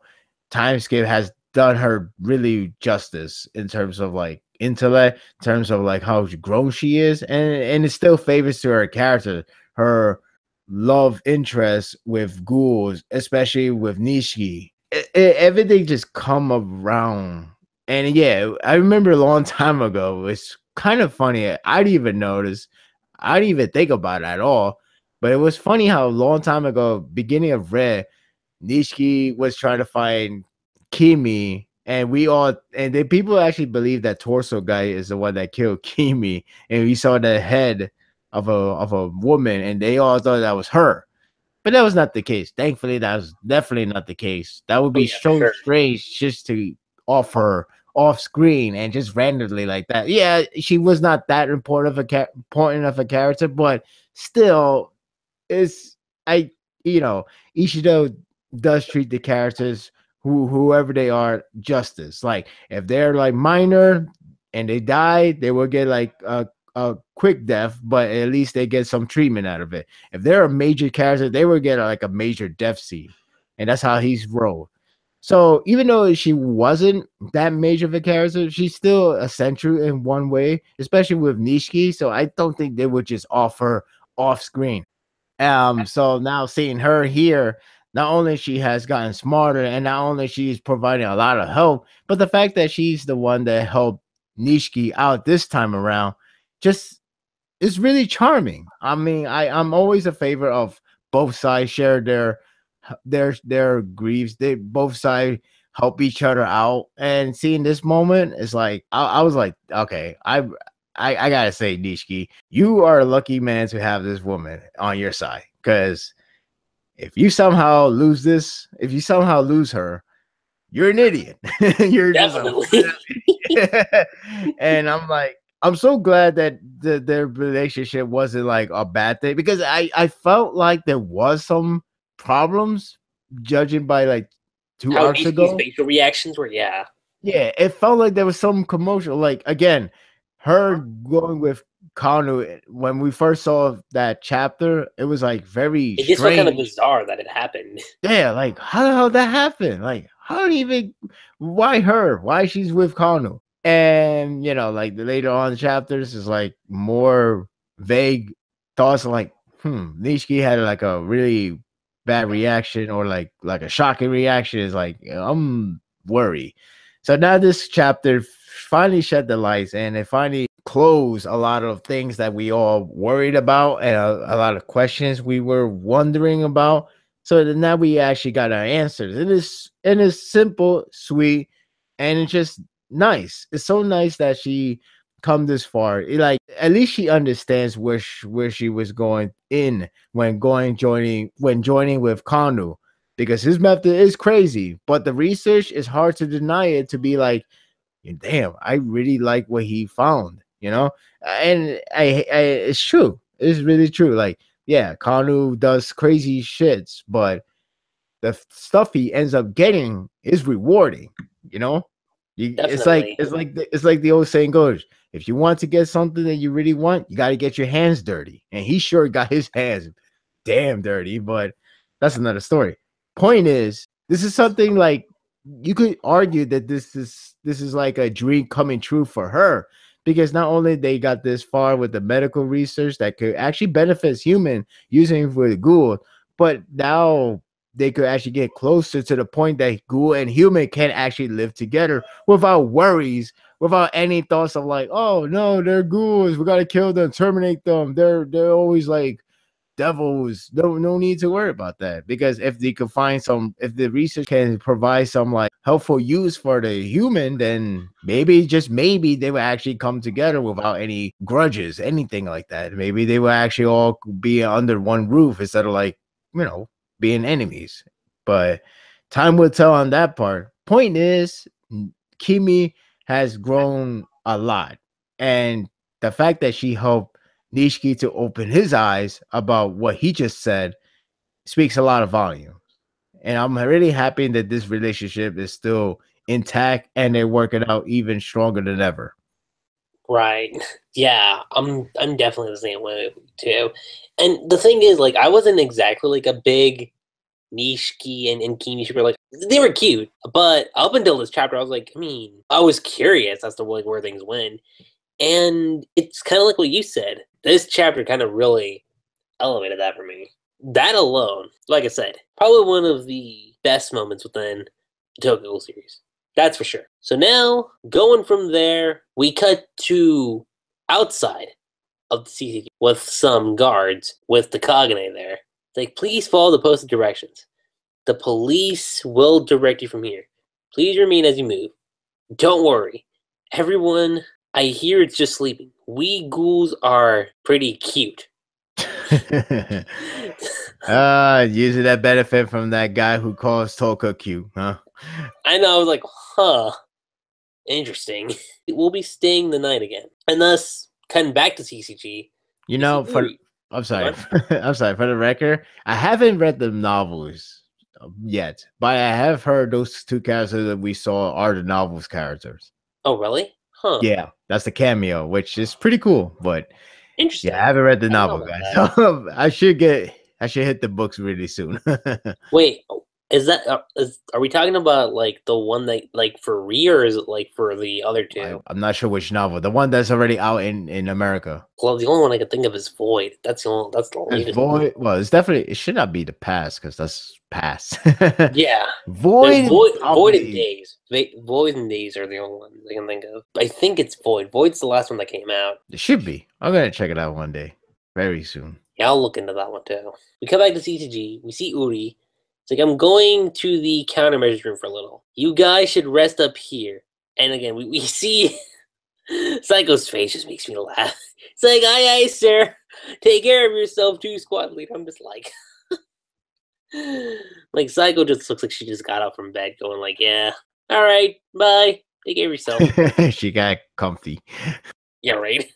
time skip has done her really justice in terms of like intellect, in terms of like how grown she is, and it still favors to her character, her love interest with ghouls, especially with Nishiki. Everything just come around. And yeah, I remember a long time ago, it's kind of funny. I didn't even notice. I didn't even think about it at all. But it was funny how a long time ago, beginning of Red, Nishiki was trying to find Kimi, and the people actually believe that Torso guy is the one that killed Kimi, and we saw the head of a woman, and they all thought that was her. But that was not the case. Thankfully, that was definitely not the case. That would Oh be yeah, for so sure. strange just to offer off screen and just randomly like that. Yeah, she was not that important of a character, but still, is I Ishido does treat the characters whoever they are justice. Like if they're like minor and they die, they will get like a quick death, but at least they get some treatment out of it. If they're a major character, they will get like a major death scene, and that's how he's rolled. So even though she wasn't that major of a character, she's still essential in one way, especially with Nishiki. So I don't think they would just offer off screen. So now seeing her here, not only she has gotten smarter and not only she's providing a lot of help, but the fact that she's the one that helped Nishiki out this time around just is really charming. I mean, I'm always a favor of both sides share their griefs. They both sides help each other out. And seeing this moment is like I was like, okay, I gotta say, Nishiki, you are a lucky man to have this woman on your side. Because if you somehow if you somehow lose her, you're an idiot. You're just a Definitely. and I'm like, I'm so glad that their relationship wasn't like a bad thing, because I felt like there was some problems judging by like two How arcs Nishiki's ago. facial reactions were, yeah. Yeah, it felt like there was some commotion. Like again, her going with Kanu when we first saw that chapter, it was like very It just felt kind of strange. bizarre that it happened. Yeah, like how the hell that happened? Like how did even why her? Why she's with Kanu? And like the later on chapters is like more vague thoughts like, Nishiki had like a really bad reaction or like a shocking reaction. Is like I'm worried. So now this chapter finally shed the lights and it finally closed a lot of things that we all worried about and a lot of questions we were wondering about. So that now we actually got our answers. It's simple, sweet, and it's just nice. It's so nice that she come this far. Like at least she understands where she was going in when joining with Kanu, because his method is crazy, but the research is hard to deny it to be like, damn, I really like what he found, and it's true. It's really true. Like, yeah, Kanu does crazy shits, but the stuff he ends up getting is rewarding. You know, it's like Definitely. it's like the old saying goes: if you want to get something that you really want, you got to get your hands dirty. And he sure got his hands damn dirty, but that's another story. Point is, this is something like you could argue that this is like a dream coming true for her, because not only they got this far with the medical research that could actually benefit human using it for the ghoul, but now they could actually get closer to the point that ghoul and human can actually live together without worries, without any thoughts of like, oh no, they're ghouls, we gotta kill them, terminate them. They're always like devils. No need to worry about that, because if they could find some, if the research can provide some like helpful use for the human, then maybe, just maybe, they will actually come together without any grudges, anything like that. Maybe they will actually all be under one roof instead of like, being enemies. But time will tell on that part. Point is, Kimi has grown a lot, and the fact that she helped Nishiki to open his eyes about what he just said speaks a lot of volume. And I'm really happy that this relationship is still intact and they're working out even stronger than ever. Right. Yeah, I'm definitely the same way too. And the thing is, like, I wasn't exactly like a big Nishiki and Kimi super, like, they were cute, but up until this chapter, I was like, I was curious as to like where things went. And it's kind of like what you said. This chapter kind of really elevated that for me. That alone, like I said, probably one of the best moments within the Tokyo Ghoul series. That's for sure. So now, going from there, we cut to outside of the CCTV with some guards with the Kagune there. It's like, please follow the posted directions. The police will direct you from here. Please remain as you move. Don't worry. Everyone, I hear it's just sleeping. We ghouls are pretty cute. Using that benefit from that guy who calls Toka cute, huh? I know, I was like, huh. Interesting. We'll be staying the night again. And thus, cutting back to CCG. I'm sorry. I'm sorry. For the record, I haven't read the novels yet, but I have heard those two characters that we saw are the novels characters. Oh, really? Huh. Yeah, that's the cameo, which is pretty cool. But interesting. Yeah, I haven't read the novel, guys. So I should hit the books really soon. Wait, is that are we talking about like the one that like for Re, or is it like for the other two? I'm not sure which novel. The one that's already out in America. Well, the only one I can think of is Void. That's the latest. Void. Well, it should not be the past, because that's past. Yeah. Void and Days. Void and Days are the only ones I can think of. I think it's Void. Void's the last one that came out. It should be. I'm gonna check it out one day, very soon. Yeah, I'll look into that one too. We come back to CTG. We see Uri. It's like, I'm going to the countermeasures room for a little. You guys should rest up here. And again, we see Psycho's face just makes me laugh. It's like, aye, sir. Take care of yourself too, squad leader. I'm just like... like, Psycho just looks like she just got up from bed going like, yeah, all right, bye. Take care of yourself. She got comfy. Yeah, right?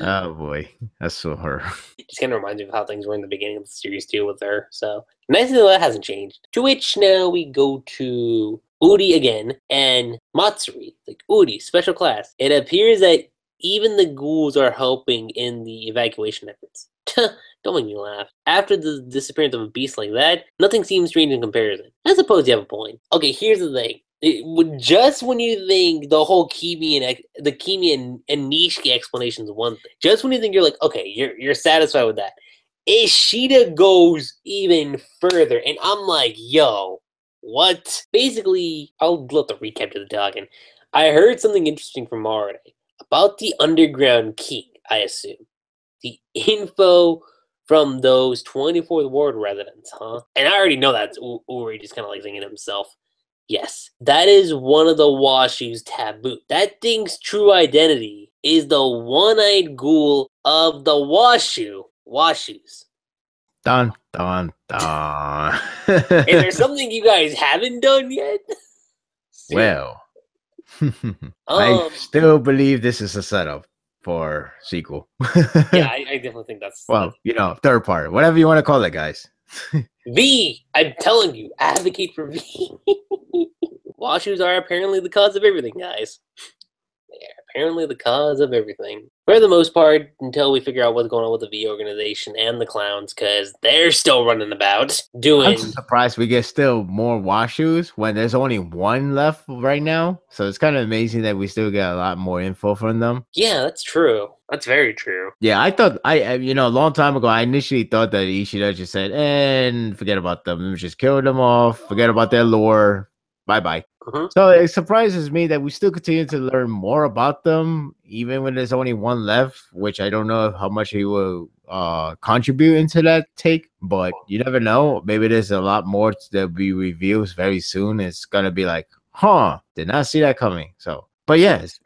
Oh boy, that's so her. Just kind of reminds me of how things were in the beginning of the series too with her. So nice that hasn't changed. To which now we go to Uri again and Matsuri, like Uri, special class. It appears that even the ghouls are helping in the evacuation efforts. Don't make me laugh. After the disappearance of a beast like that, nothing seems strange in comparison. I suppose you have a point. Okay, here's the thing. Just when you think the whole Kimi and Nishki explanation is one thing, just when you think you're like, okay, you're satisfied with that, Ishida goes even further, and I'm like, yo, what? Basically, I'll let the recap to the talking. I heard something interesting from Marade about the Underground King, I assume. The info from those 24th Ward residents, huh? And I already know that's Uri just kind of like thinking to himself, yes, that is one of the Washu's taboo. That thing's true identity is the one-eyed ghoul of the Washus. Dun, dun, dun. Is there something you guys haven't done yet? Well, I still believe this is a setup for sequel. Yeah, I definitely think that's... Well, third part. Whatever you want to call it, guys. V! I'm telling you, advocate for V. Washus are apparently the cause of everything, guys. Yeah, apparently the cause of everything. For the most part, until we figure out what's going on with the V organization and the clowns, because they're still running about I'm doing. surprised we get still more Washus when there's only one left right now. So it's kind of amazing that we still get a lot more info from them. Yeah, that's true. That's very true. Yeah, I thought a long time ago, I initially thought that Ishida just said, and forget about them. Let me just kill them off. Forget about their lore. Bye bye. Mhm. So it surprises me that we still continue to learn more about them, even when there's only one left, which I don't know how much he will contribute into that take, but you never know. Maybe there's a lot more that be revealed very soon. It's gonna be like, huh, did not see that coming. So, but yes,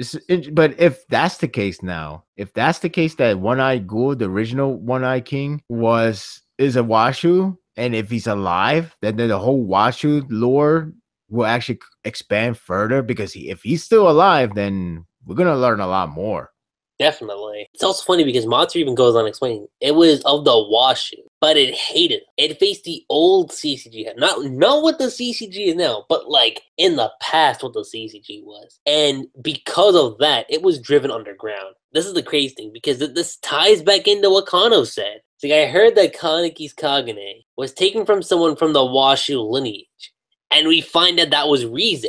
but if that's the case now, if that's the case that One-Eyed Ghoul, the original One-Eyed King, is a Washu, and if he's alive, then the whole Washu lore will actually expand further because if he's still alive, then we're gonna learn a lot more. Definitely. It's also funny because Matsu even goes on explaining it was of the Washu, but it hated. It faced the old CCG head. Not what the CCG is now, but like in the past what the CCG was. And because of that, it was driven underground. This is the crazy thing because this ties back into what Kano said. See, I heard that Kaneki's Kagune was taken from someone from the Washu lineage, and we find that was Rize.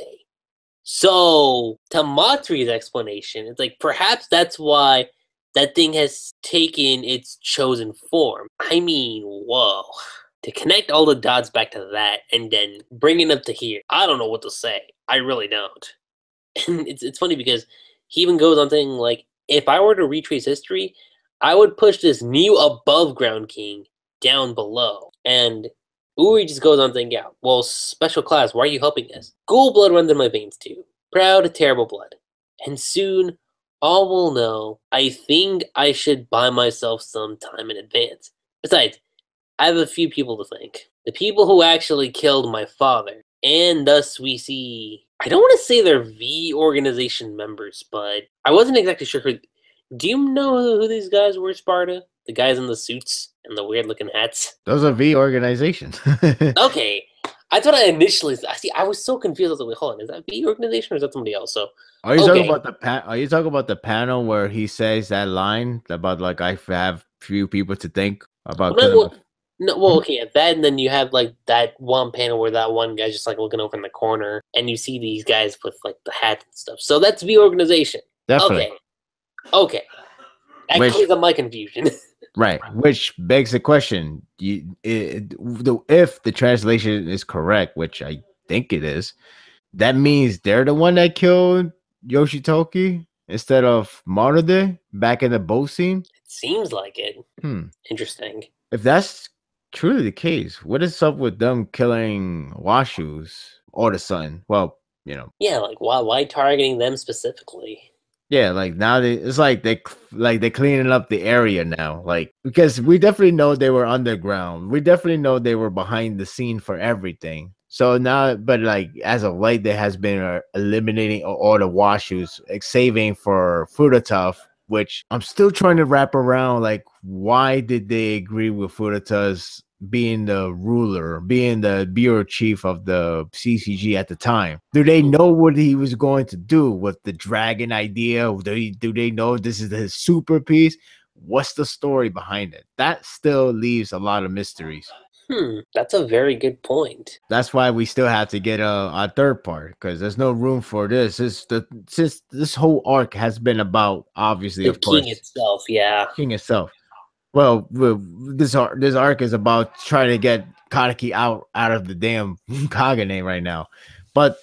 So, to Matsuri's explanation, it's like perhaps that's why that thing has taken its chosen form. I mean, whoa. To connect all the dots back to that and then bring it up to here, I don't know what to say. I really don't. And it's funny because he even goes on saying, like, if I were to retrace history, I would push this new above ground king down below. And Uri just goes on saying, yeah, well, special class, why are you helping us? Ghoul blood runs in my veins too. Proud, terrible blood. And soon, all will know. I think I should buy myself some time in advance. Besides, I have a few people to thank. The people who actually killed my father. And thus we see... I don't want to say they're V organization members, but I wasn't exactly sure who... Do you know who these guys were, Sparta? The guys in the suits and the weird-looking hats? Those are V organizations. Okay. That's what I initially... See, I was so confused. I was like, wait, hold on. Is that V organization or is that somebody else? So, Are you talking about Are you talking about the panel where he says that line about like I have few people to think about? Okay, that, and then you have like that one panel where that one guy's just like looking over in the corner, and you see these guys with like the hats and stuff. So that's V organization. Definitely. Okay. That clears up my confusion. Right, which begs the question: if the translation is correct, which I think it is, that means they're the one that killed Yoshitoki instead of Marude back in the boat scene? It seems like it. Interesting. If that's truly the case, what is up with them killing Washus all of a sudden? Well, Yeah, like why targeting them specifically? Yeah, like now it's like they're cleaning up the area now, like because we definitely know they were underground. We definitely know they were behind the scene for everything. So now, but like as of late, there has been eliminating all the Washus, saving for Furutov, which I'm still trying to wrap around. Like, why did they agree with Furutav's being the ruler, being the bureau chief of the CCG at the time? Do they know what he was going to do with the dragon idea? Do they know this is his super piece? What's the story behind it? That still leaves a lot of mysteries. That's a very good point. That's why we still have to get a third part, because there's no room for this. Since this whole arc has been about, obviously, the of course, king itself. Yeah, king itself. Well, this arc is about trying to get Kaneki out of the damn Kagune right now. But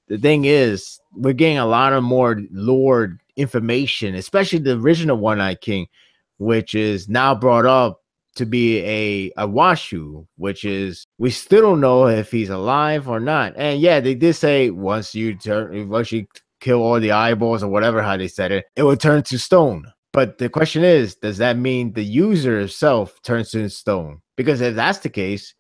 the thing is, we're getting a lot of more lore information, especially the original One-Eyed King, which is now brought up to be a Washu, which is we still don't know if he's alive or not. And yeah, they did say once you kill all the eyeballs or whatever how they said it, it will turn to stone. But the question is, does that mean the user itself turns to stone? Because if that's the case,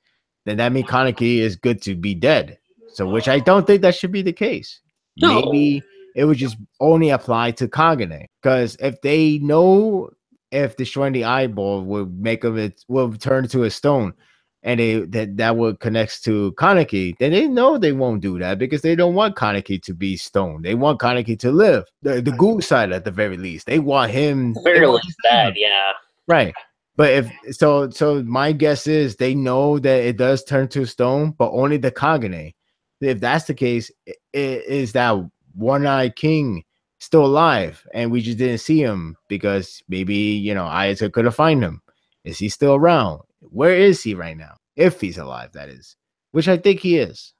then that means Kaneki is good to be dead. So, which I don't think that should be the case. No. Maybe it would just only apply to Kagune. Because if they know if destroying the eyeball will make him will turn to a stone, and that would connects to Kaneki, then they know they won't do that because they don't want Kaneki to be stoned. They want Kaneki to live. The ghoul side at the very least. They want him. They Very want least that, yeah. right. But if so my guess is they know that it does turn to stone, but only the Kagune. If that's the case, is that one-eyed king still alive and we just didn't see him because maybe Ayato couldn't find him? Is he still around? Where is he right now? If he's alive, that is. Which I think he is.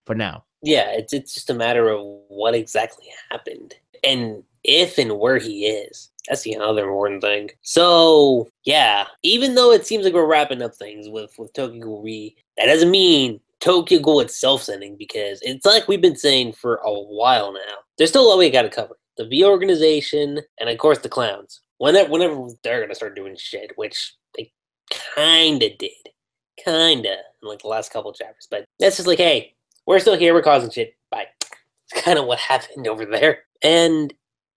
For now. Yeah, it's just a matter of what exactly happened. And if and where he is. That's the other important thing. So, yeah, even though it seems like we're wrapping up things with Tokyo Ghoul Re, that doesn't mean Tokyo Ghoul itself's ending, because it's like we've been saying for a while now. There's still a lot we got to cover. The V organization, and of course the clowns. Whenever they're going to start doing shit, which they kind of did. Kind of, in like the last couple chapters. But that's just like, hey, we're still here, we're causing shit. Bye. It's kind of what happened over there. And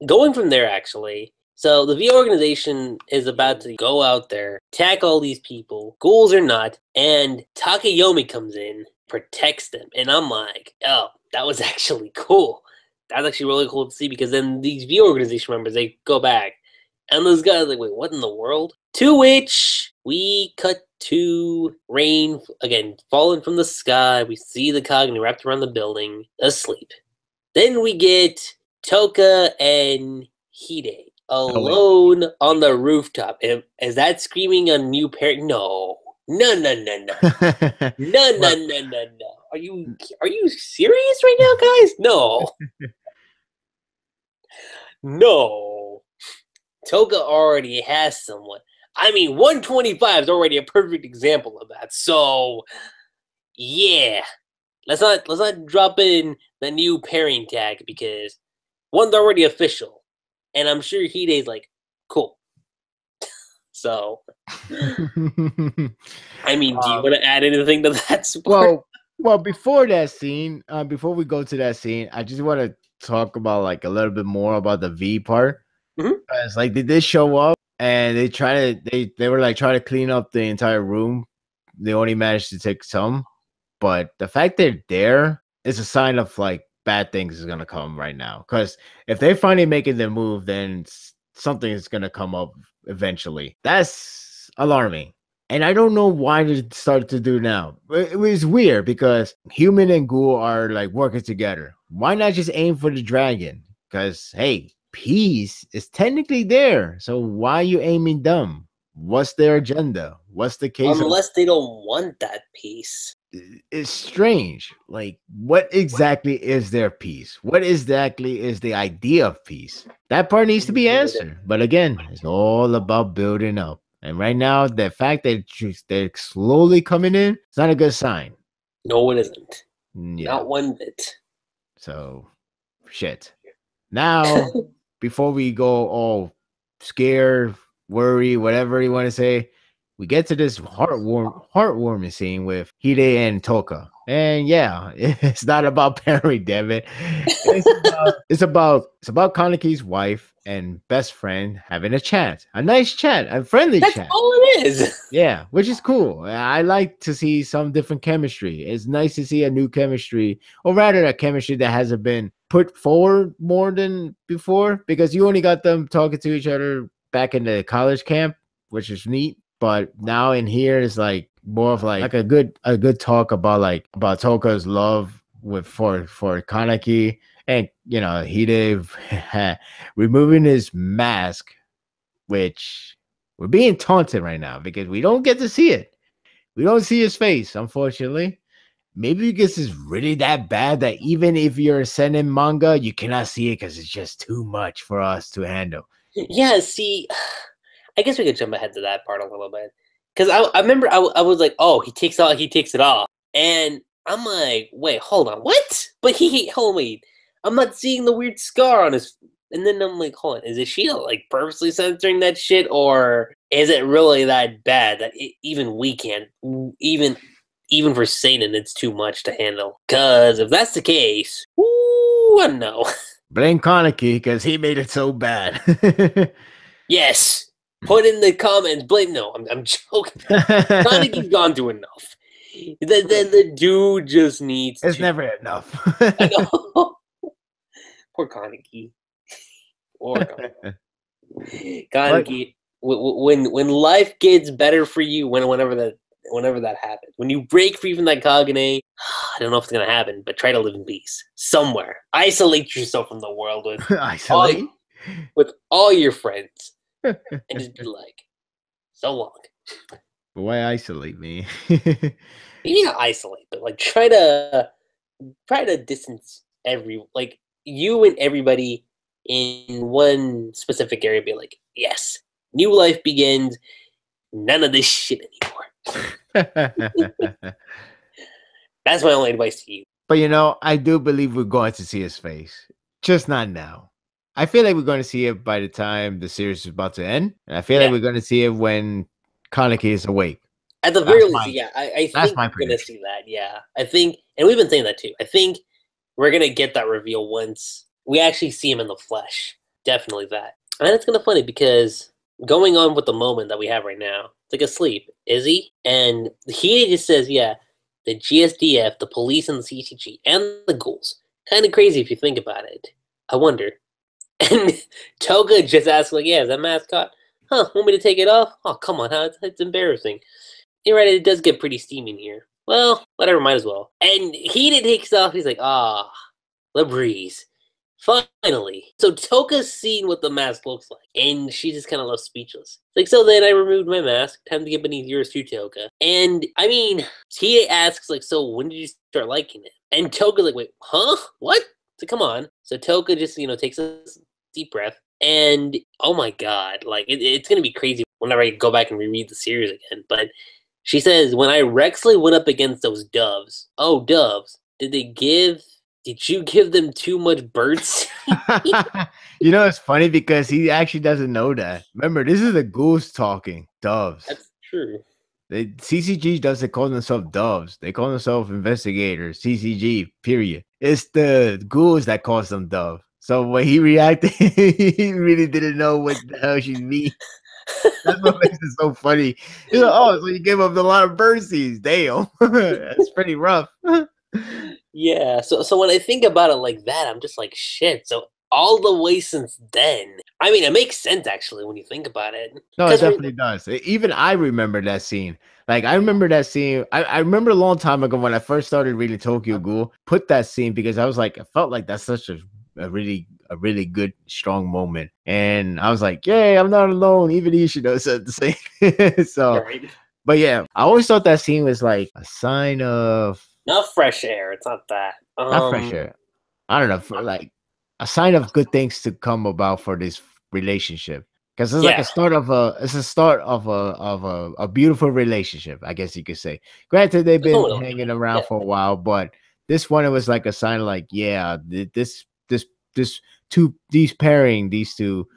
going from there, actually, so the V organization is about to go out there, attack all these people, ghouls or not, and Takeyomi comes in, protects them. And I'm like, oh, that was actually cool. That was actually really cool to see, because then these V organization members, they go back. And those guys are like, wait, what in the world? To which we cut to rain, again, falling from the sky. We see the Kagune wrapped around the building, asleep. Then we get Toka and Hide alone on the rooftop. And is that screaming a new parent? No. No. No. Are you serious right now, guys? No. No. Toka already has someone. I mean, 125 is already a perfect example of that. So, yeah. Let's not drop in the new pairing tag, because one's already official. And I'm sure Hide's like, cool. So, I mean, do you want to add anything to that support? Well, before that scene, before we go to that scene, I just want to talk about like a little bit more about the V part. Because like they did show up and they were like trying to clean up the entire room. They only managed to take some, but the fact they're there is a sign of like bad things is gonna come right now. Because if they're finally making their move, then something is gonna come up eventually. That's alarming. And I don't know why they started to do now. It was weird because human and ghoul are like working together. Why not just aim for the dragon? Because hey, peace is technically there. So why are you aiming them? What's their agenda? What's the case? Unless they don't want that peace. It's strange. Like, what exactly is their peace? What exactly is the idea of peace? That part needs to be answered. But again, it's all about building up. And right now, the fact that they're slowly coming in, it's not a good sign. No, it isn't. Yeah. Not one bit. So, shit. Now, before we go all scared, worry, whatever you want to say, we get to this heartwarming scene with Hide and Toka. And yeah, it's not about Perry, damn it. It's about Kaneki's wife and best friend having a chat. A nice chat, a friendly chat. That's all it is. Yeah, which is cool. I like to see some different chemistry. It's nice to see a new chemistry, or rather a chemistry that hasn't been put forward more than before, because you only got them talking to each other back in the college camp, which is neat. But now in here is like more of like a good about Toka's love for Kaneki, and Hide removing his mask, which we're being taunted right now because we don't get to see it. We don't see his face, unfortunately. Maybe because it's really that bad that even if you're sending manga, you cannot see it because it's just too much for us to handle. Yeah, see, I guess we could jump ahead to that part a little bit. Because I remember I was like, oh, he takes it off. And I'm like, wait, hold on, what? But hold on, wait. I'm not seeing the weird scar on his... And then I'm like, hold on, is she like purposely censoring that shit? Or is it really that bad that even we can't... Even for Satan, it's too much to handle. Because if that's the case, I don't know. Blame Kaneki because he made it so bad. Yes. Put in the comments. Blame. No, I'm joking. Kaneki's gone through enough. The dude just needs It's to. never enough. I know. Poor Kaneki. Poor Kaneki. But Kaneki. When life gets better for you, whenever that happens, when you break free from that Kagune, I don't know if it's gonna happen, but try to live in peace somewhere. Isolate yourself from the world isolate. with all your friends, and just be like, so long. But why isolate me? Maybe not isolate, but like try to distance you and everybody in one specific area. Be like, yes, new life begins. None of this shit anymore. That's my only advice to you. But I do believe we're going to see his face. Just not now. I feel like we're going to see it by the time the series is about to end. And I feel like we're going to see it when Kaneki is awake. At the very least, yeah. I think we're going to see that, yeah. I think, and we've been saying that too. I think we're going to get that reveal once we actually see him in the flesh. Definitely that. And it's kind of funny because going on with the moment that we have right now, it's like asleep. Is he? And he just says, yeah, the GSDF, the police, and the CCG, and the ghouls. Kind of crazy if you think about it. I wonder. And Toga just asks, like, yeah, is that mascot? Huh, want me to take it off? Oh, come on, huh? It's embarrassing. You're right, it does get pretty steamy in here. Well, whatever, might as well. And he takes off, he's like, the breeze. Finally. So Toka's seen what the mask looks like, and she's just kind of left speechless. Like, so then I removed my mask. Time to get beneath yours too, Toka. And, I mean, he asks, like, so when did you start liking it? And Toka's like, wait, huh? What? So come on. So Toka just, takes a deep breath. And, oh my god, like, it's going to be crazy whenever I go back and reread the series again. But she says, when I Rexley went up against those doves, doves, did you give them too much birds? It's funny because he actually doesn't know that. Remember, this is the ghouls talking. Doves. That's true. CCG doesn't call themselves doves. They call themselves investigators. CCG, period. It's the ghouls that calls them dove. So when he reacted, he really didn't know what the hell she mean. That's what makes it so funny. He's like, so you gave up a lot of birdseeds. Damn. That's pretty rough. Yeah, so when I think about it like that, I'm just like, shit. So all the way since then, I mean, it makes sense actually when you think about it. No, it definitely does. Even I remember that scene. Like, I remember that scene. I remember a long time ago when I first started reading Tokyo Ghoul, put that scene because I was like, I felt like that's such a really good, strong moment. And I was like, yay, I'm not alone. Even Ishida said the same. So, right. But yeah, I always thought that scene was like a sign of not fresh air. It's not that. Not fresh air. I don't know, for like a sign of good things to come about for this relationship. Because it's like a start of a beautiful relationship, I guess you could say. Granted, they've been hanging around for a while, but this one, it was like a sign of like, yeah, these two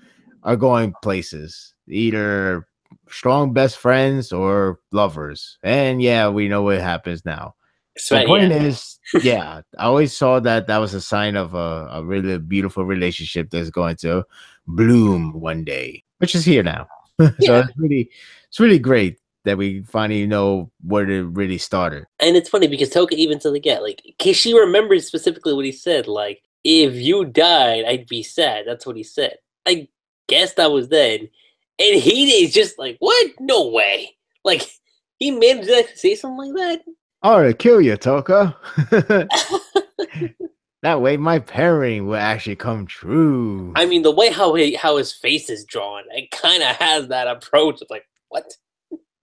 are going places, either strong best friends or lovers. And yeah, we know what happens now. So the point is, I always saw that was a sign of a really beautiful relationship that's going to bloom one day, which is here now. So it's really great that we finally know where it really started. And it's funny because Toka even said cause she remembers specifically what he said, like, if you died, I'd be sad. That's what he said. I guess that was then. And he is just like, what? No way. Like, he managed to say something like that? All right, kill you, Toka. That way my pairing will actually come true. I mean, the way how his face is drawn, it kind of has that approach. It's like, what?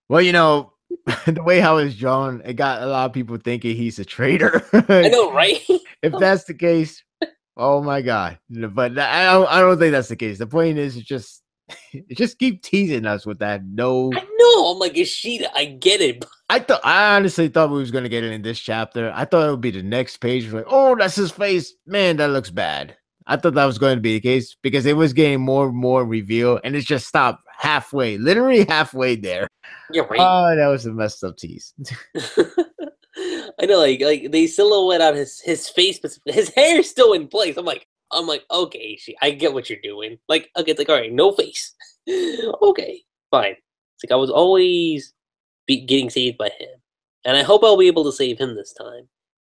Well, the way how it's drawn, it got a lot of people thinking he's a traitor. I know, right? If that's the case, oh my god! But I don't think that's the case. The point is, just keep teasing us with that. No, I know. I'm like, Ishida, I get it. I honestly thought we was gonna get it in this chapter. I thought it would be the next page. Like, oh, that's his face. Man, that looks bad. I thought that was going to be the case because it was getting more and more reveal, and it just stopped halfway, literally halfway there. Yeah, right. Oh, that was a messed up tease. I know, like they silhouette out his face, but his hair's still in place. I'm like, okay, I get what you're doing. Like, okay, it's like, all right, no face. Okay. fine. It's like I was always getting saved by him, and I hope I'll be able to save him this time.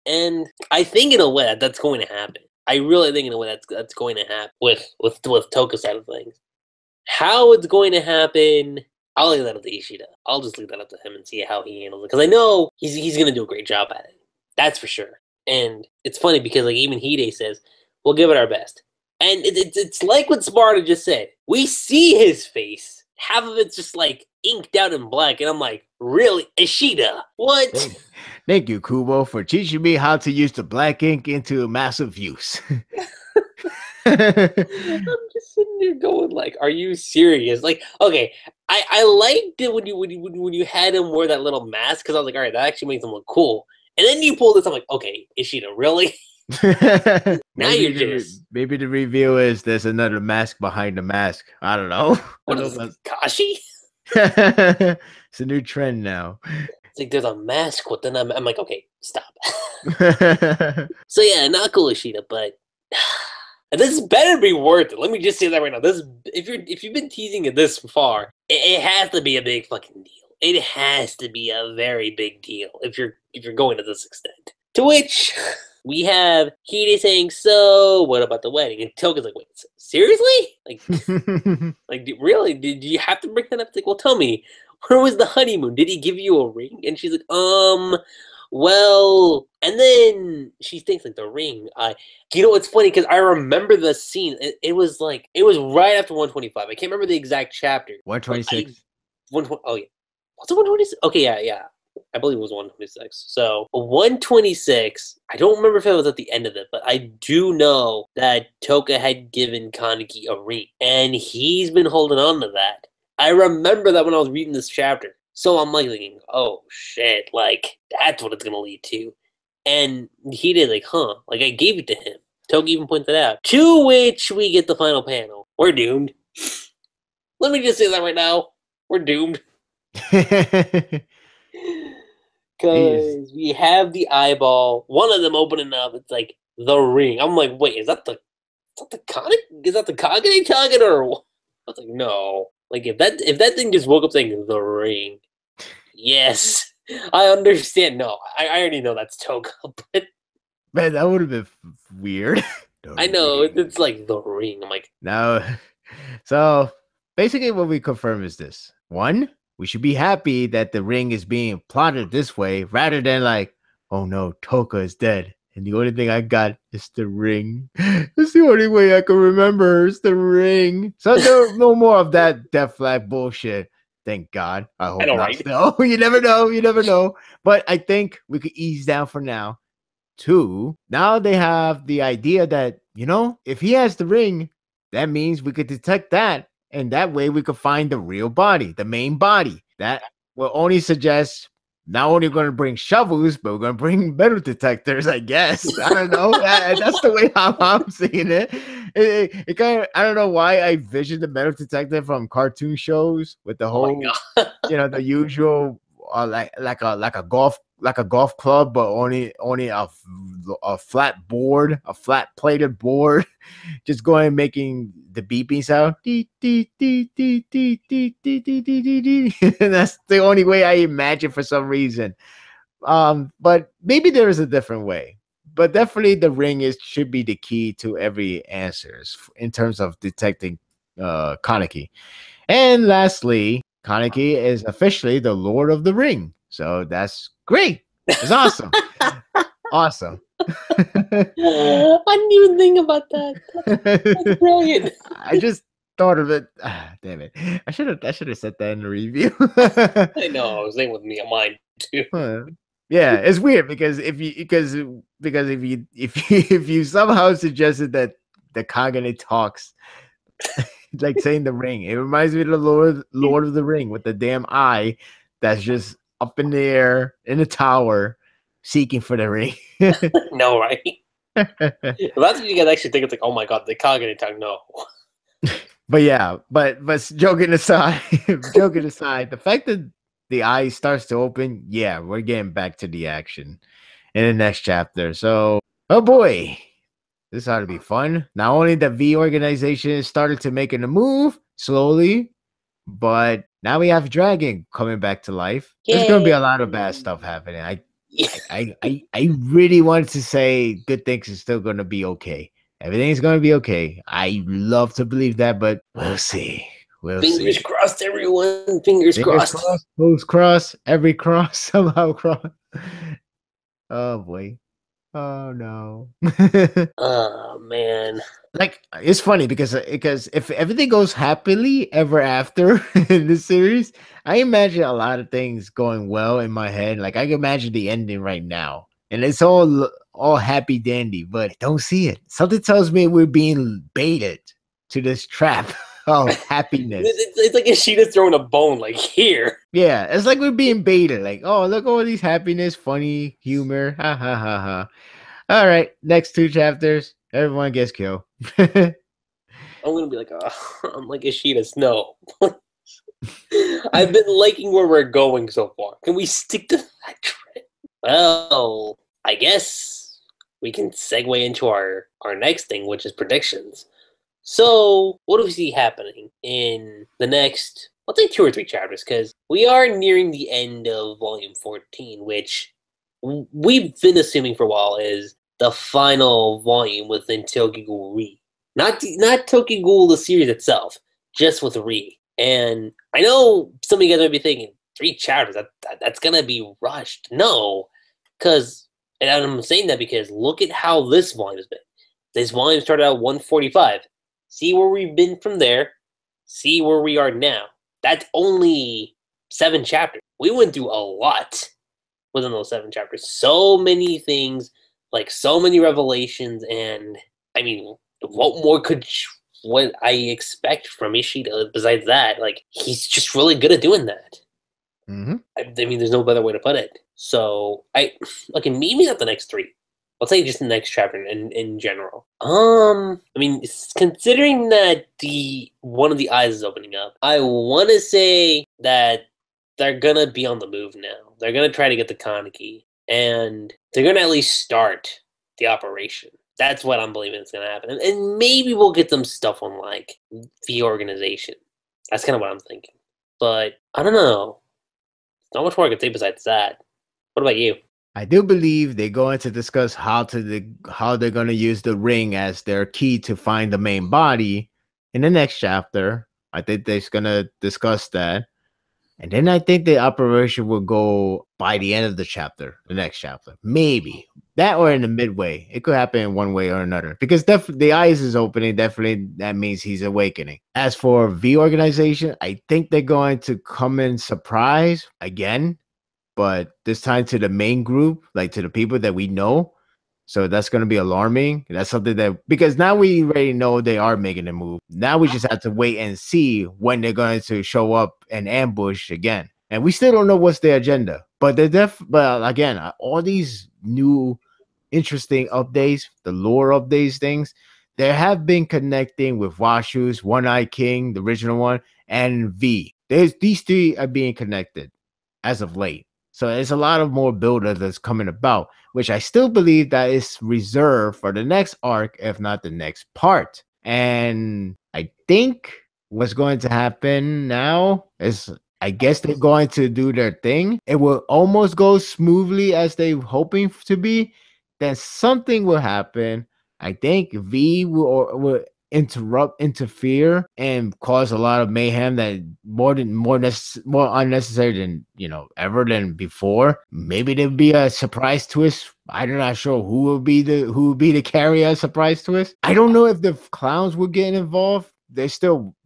And I think in a way that's going to happen. I really think in a way that's going to happen with Toka's side of things. How it's going to happen, I'll leave that up to Ishida. I'll just leave that up to him and see how he handles it. Because I know he's going to do a great job at it. That's for sure. And it's funny because like even Hide says, we'll give it our best. And it's like what Sparda just said. We see his face. Half of it's just like inked out in black. And I'm like, really? Ishida? What? Thank you, Kubo, for teaching me how to use the black ink into massive use. I'm just sitting there going like, are you serious? Like, okay, I liked it when you had him wear that little mask because I was like, all right, that actually makes him look cool. And then you pull this, I'm like, okay, Ishida, really? Now you're just maybe the reveal is there's another mask behind the mask. I don't know. What is this, Kashi? It's a new trend now. It's like there's a mask with them. I'm like, okay, stop. So yeah, not cool Ishida, but this better be worth it. Let me just say that right now. This, if you've been teasing it this far, it has to be a big fucking deal. It has to be a very big deal if you're going to this extent. To which we have Hide saying, "So, what about the wedding?" And Toka's like, "Wait, seriously? Like, really? Did you have to bring that up?" It's like, "Well, tell me, where was the honeymoon? Did he give you a ring?" And she's like, well," and then she thinks like the ring. You know, it's funny because I remember the scene. It was right after 125. I can't remember the exact chapter. 126. 120. Oh yeah, was it 126? Okay, yeah. I believe it was 126. So 126. I don't remember if it was at the end of it, but I do know that Toka had given Kaneki a ring, and he's been holding on to that. I remember that when I was reading this chapter. So I'm like thinking, oh shit, like that's what it's gonna lead to. And he did like, huh, like I gave it to him. Toka even pointed out. To which we get the final panel. We're doomed. Let me just say that right now. We're doomed. Because we have the eyeball, one of them opening up, it's like the ring. I'm like, wait, is that the Kagune target or what? I was like, no. Like if that thing just woke up saying the ring, yes, I understand. No, I already know that's Toka, but man, that would have been weird. I know it's like the ring. I'm like, no. So basically, what we confirm is this: one, we should be happy that the ring is being plotted this way, rather than like, oh no, Toka is dead. And the only thing I got is the ring. It's the only way I can remember is the ring. So there's no more of that Death Flag bullshit. Thank God. I hope not. Right? Still. You never know. But I think we could ease down for now. Two, now they have the idea that, you know, if he has the ring, that means we could detect that. And that way we could find the real body, the main body. That will only suggest not only going to bring shovels, but we're going to bring metal detectors, I guess. I don't know. That's the way I'm seeing it. It kind of, I don't know why I visioned the metal detector from cartoon shows with the whole, you know, the usual like a golf club, but only a flat board, a flat plated board, just going and making the beeping sound. And that's the only way I imagine for some reason. But maybe there is a different way. But definitely the ring should be the key to every answers in terms of detecting Kaneki. And lastly, Kaneki is officially the Lord of the Ring. So that's great. It's awesome. Awesome. I didn't even think about that. That's brilliant. I just thought of it. Damn it. I should have said that in the review. I know, I was thinking with me on mine too. Yeah, it's weird because if you somehow suggested that the Kagune talks, like saying the ring, it reminds me of the Lord of the Ring with the damn eye that's just up in the air in the tower seeking for the ring. No, right? Well, that's what you guys actually think. It's like, oh my god, the Kagune talk. No. But yeah, but joking aside, the fact that the eye starts to open, yeah, we're getting back to the action in the next chapter. So, oh boy, this ought to be fun. Not only the V organization started to making a move slowly, but Now we have Dragon coming back to life. There's gonna be a lot of bad stuff happening. I really wanted to say good things is still gonna be okay. Everything's gonna be okay. I love to believe that, but we'll see. We'll Fingers see. crossed, everyone. Fingers Fingers crossed. crossed, toes cross, every cross somehow cross. Oh boy. Oh no. Oh man. Like it's funny because if everything goes happily ever after in this series, I imagine a lot of things going well in my head. Like I can imagine the ending right now, and it's all happy dandy, but I don't see it. Something tells me we're being baited to this trap of happiness. It's like Ishida's throwing a bone, like, here. Yeah, it's like we're being baited. Like, oh, look all these happiness, funny humor, ha ha ha ha. All right, next 2 chapters, everyone gets killed. I'm gonna be like, oh, I'm like Ishida's. No. I've been liking where we're going so far. Can we stick to that trend? Well, I guess we can segue into our next thing, which is predictions. So, what do we see happening in the next, let's say 2 or 3 chapters? Because we are nearing the end of Volume 14, which we've been assuming for a while is the final volume within Tokyo Ghoul Re. Not Tokyo Ghoul, the series itself, just with Re. And I know some of you guys might be thinking, 3 chapters, that's going to be rushed. No, because, and I'm saying that because look at how this volume has been. This volume started out 145. See where we've been from there. See where we are now. That's only 7 chapters. We went through a lot within those 7 chapters. So many things, like so many revelations, and I mean, what more could what I expect from Ishida besides that? Like, he's just really good at doing that. Mm-hmm. I mean, there's no better way to put it. So, okay, maybe not the next 3. I'll say just the next chapter in general. I mean, considering that one of the eyes is opening up, I want to say that they're gonna be on the move now. They're gonna try to get the Kaneki, and they're gonna at least start the operation. That's what I'm believing is gonna happen, and maybe we'll get some stuff on like the organization. That's kind of what I'm thinking. But I don't know. Not much more I can say besides that. What about you? I do believe they're going to discuss how they're going to use the ring as their key to find the main body in the next chapter. I think they're going to discuss that. And then I think the operation will go by the end of the next chapter. Maybe. That or in the midway. It could happen in one way or another. Because the eyes is opening, definitely that means he's awakening. As for V organization, I think they're going to come in surprise again. But this time to the main group, like to the people that we know. So that's going to be alarming. That's something that, because now we already know they are making a move. Now we just have to wait and see when they're going to show up and ambush again. And we still don't know what's their agenda. But but again, all these new interesting updates, the lore updates, things, they have been connecting with Washu's, One Eye King, the original one, and V. These 3 are being connected as of late. So there's a lot of more builder that's coming about, which I still believe that is reserved for the next arc, if not the next part. And I think what's going to happen now is, I guess they're going to do their thing. It will almost go smoothly as they're hoping to be. Then something will happen. I think V will interfere, and cause a lot of mayhem that more unnecessary than ever than before. Maybe there'll be a surprise twist. I'm not sure who will be the carrier surprise twist. I don't know if the clowns will get involved. Then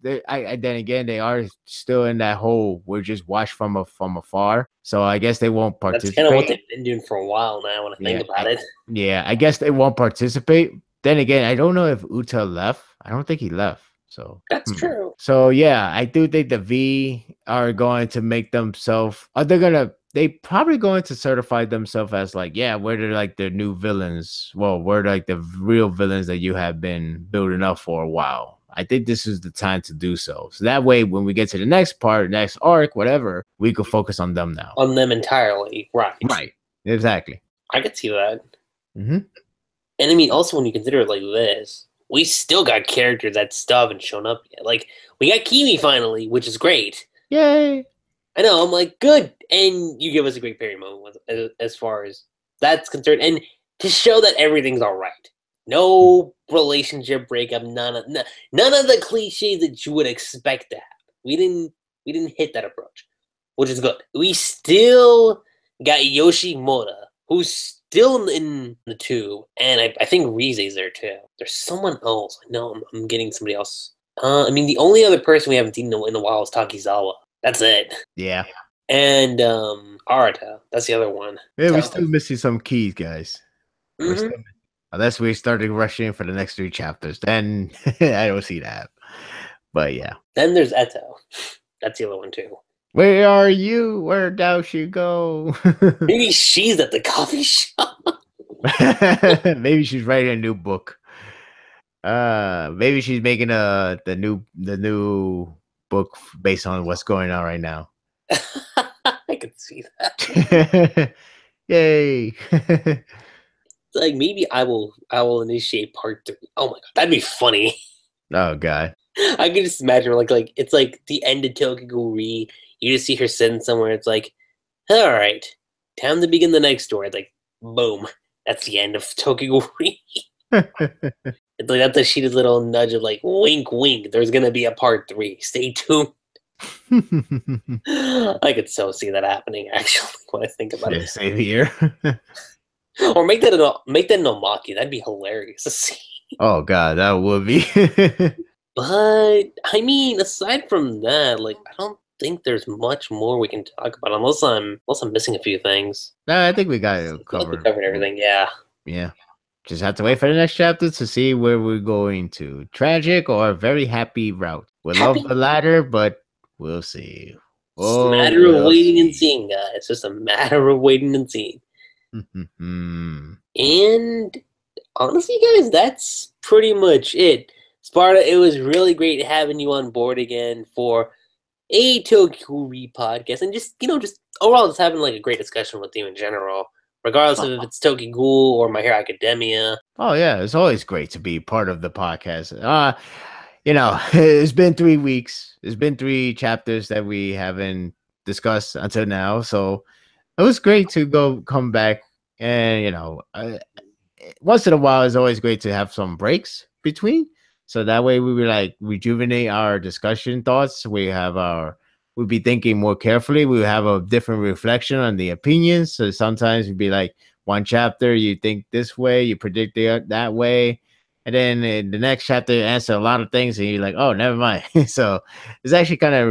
again, they are still in that whole we're just watch from afar. So I guess they won't participate. That's kind of what they've been doing for a while now. When I think about it, I guess they won't participate. Then again, I don't know if Uta left. I don't think he left. So that's true. So yeah, I do think the V are going to make themselves. They probably going to certify themselves as like, yeah, we're the new villains. Well, we're like the real villains that you have been building up for a while. I think this is the time to do so. So that way, when we get to the next part, next arc, whatever, we could focus on them now. On them entirely, right? Right. Exactly. I could see that. Mm-hmm. And I mean, also when you consider it like this, we still got characters that still haven't shown up yet. Like, we got Kimi finally, which is great. Yay! I know, I'm like, good. And you give us a great parry moment as far as that's concerned. And to show that everything's all right. No relationship breakup, none of the cliches that you would expect to happen. We didn't hit that approach, which is good. We still got Yoshimura, who's still in the tube, and I think Rize's there too. There's someone else. I know I'm getting somebody else. I mean, the only other person we haven't seen in a while is Takizawa. That's it. Yeah. And Arata. That's the other one. Yeah, we're So, still missing some keys, guys. We're still unless we started rushing for the next 3 chapters, then I don't see that. But yeah. Then there's Eto. That's the other one too. Where are you? Where does she go? Maybe she's at the coffee shop. Maybe she's writing a new book. Maybe she's making the new book based on what's going on right now. I can see that. Yay! Like maybe I will initiate part 3. Oh my god, that'd be funny. Oh god. I can just imagine like it's like the end of Tokyo Ghoul. You just see her sitting somewhere. It's like, all right, time to begin the next story. It's like, boom, that's the end of Tokyo Ghoul. It's like that's a sheeted little nudge of like, wink, wink. There's gonna be a part 3. Stay tuned. I could so see that happening. Actually, when I think about it, same here. Or make that Nomaki. That'd be hilarious to see. Oh god, that would be. But I mean, aside from that, like I don't think there's much more we can talk about unless I'm missing a few things. No, I think we got it covered. We covered everything. Yeah. Yeah. Just have to wait for the next chapter to see where we're going to. Tragic or a very happy route. We love the latter, but we'll see. It's a matter of waiting and seeing, guys. It's just a matter of waiting and seeing. And honestly, guys, that's pretty much it. Sparta, it was really great having you on board again for a Tokyo Ghoul podcast, and just overall, just having like a great discussion with you in general, regardless of if it's Tokyo Ghoul or My Hero Academia. Oh yeah, it's always great to be part of the podcast. It's been 3 weeks. It's been 3 chapters that we haven't discussed until now, so it was great to come back. And once in a while, it's always great to have some breaks between. So that way we would like rejuvenate our discussion thoughts. We'd be thinking more carefully. We would have a different reflection on the opinions. So sometimes we'd be like one chapter, you think this way, you predict that way. And then in the next chapter, you answer a lot of things and you're like, oh, never mind. So it's actually kind of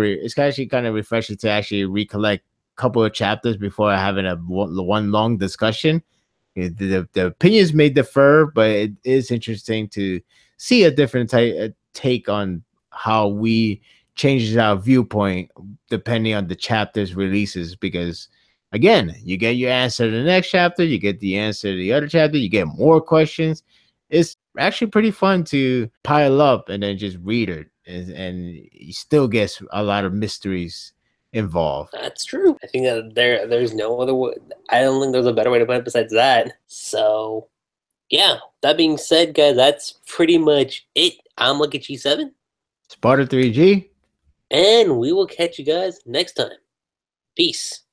refreshing to actually recollect a couple of chapters before having one long discussion. The opinions may differ, but it is interesting to see a different take on how we changes our viewpoint depending on the chapter's releases. Because again, you get your answer to the next chapter, you get the answer to the other chapter, you get more questions. It's actually pretty fun to pile up and then just read it, and you still get a lot of mysteries involved. That's true. I think that there's no other way. I don't think there's a better way to put it besides that. So yeah, that being said, guys, that's pretty much it. I'm LuckyRave. Sparda3g. And we will catch you guys next time. Peace.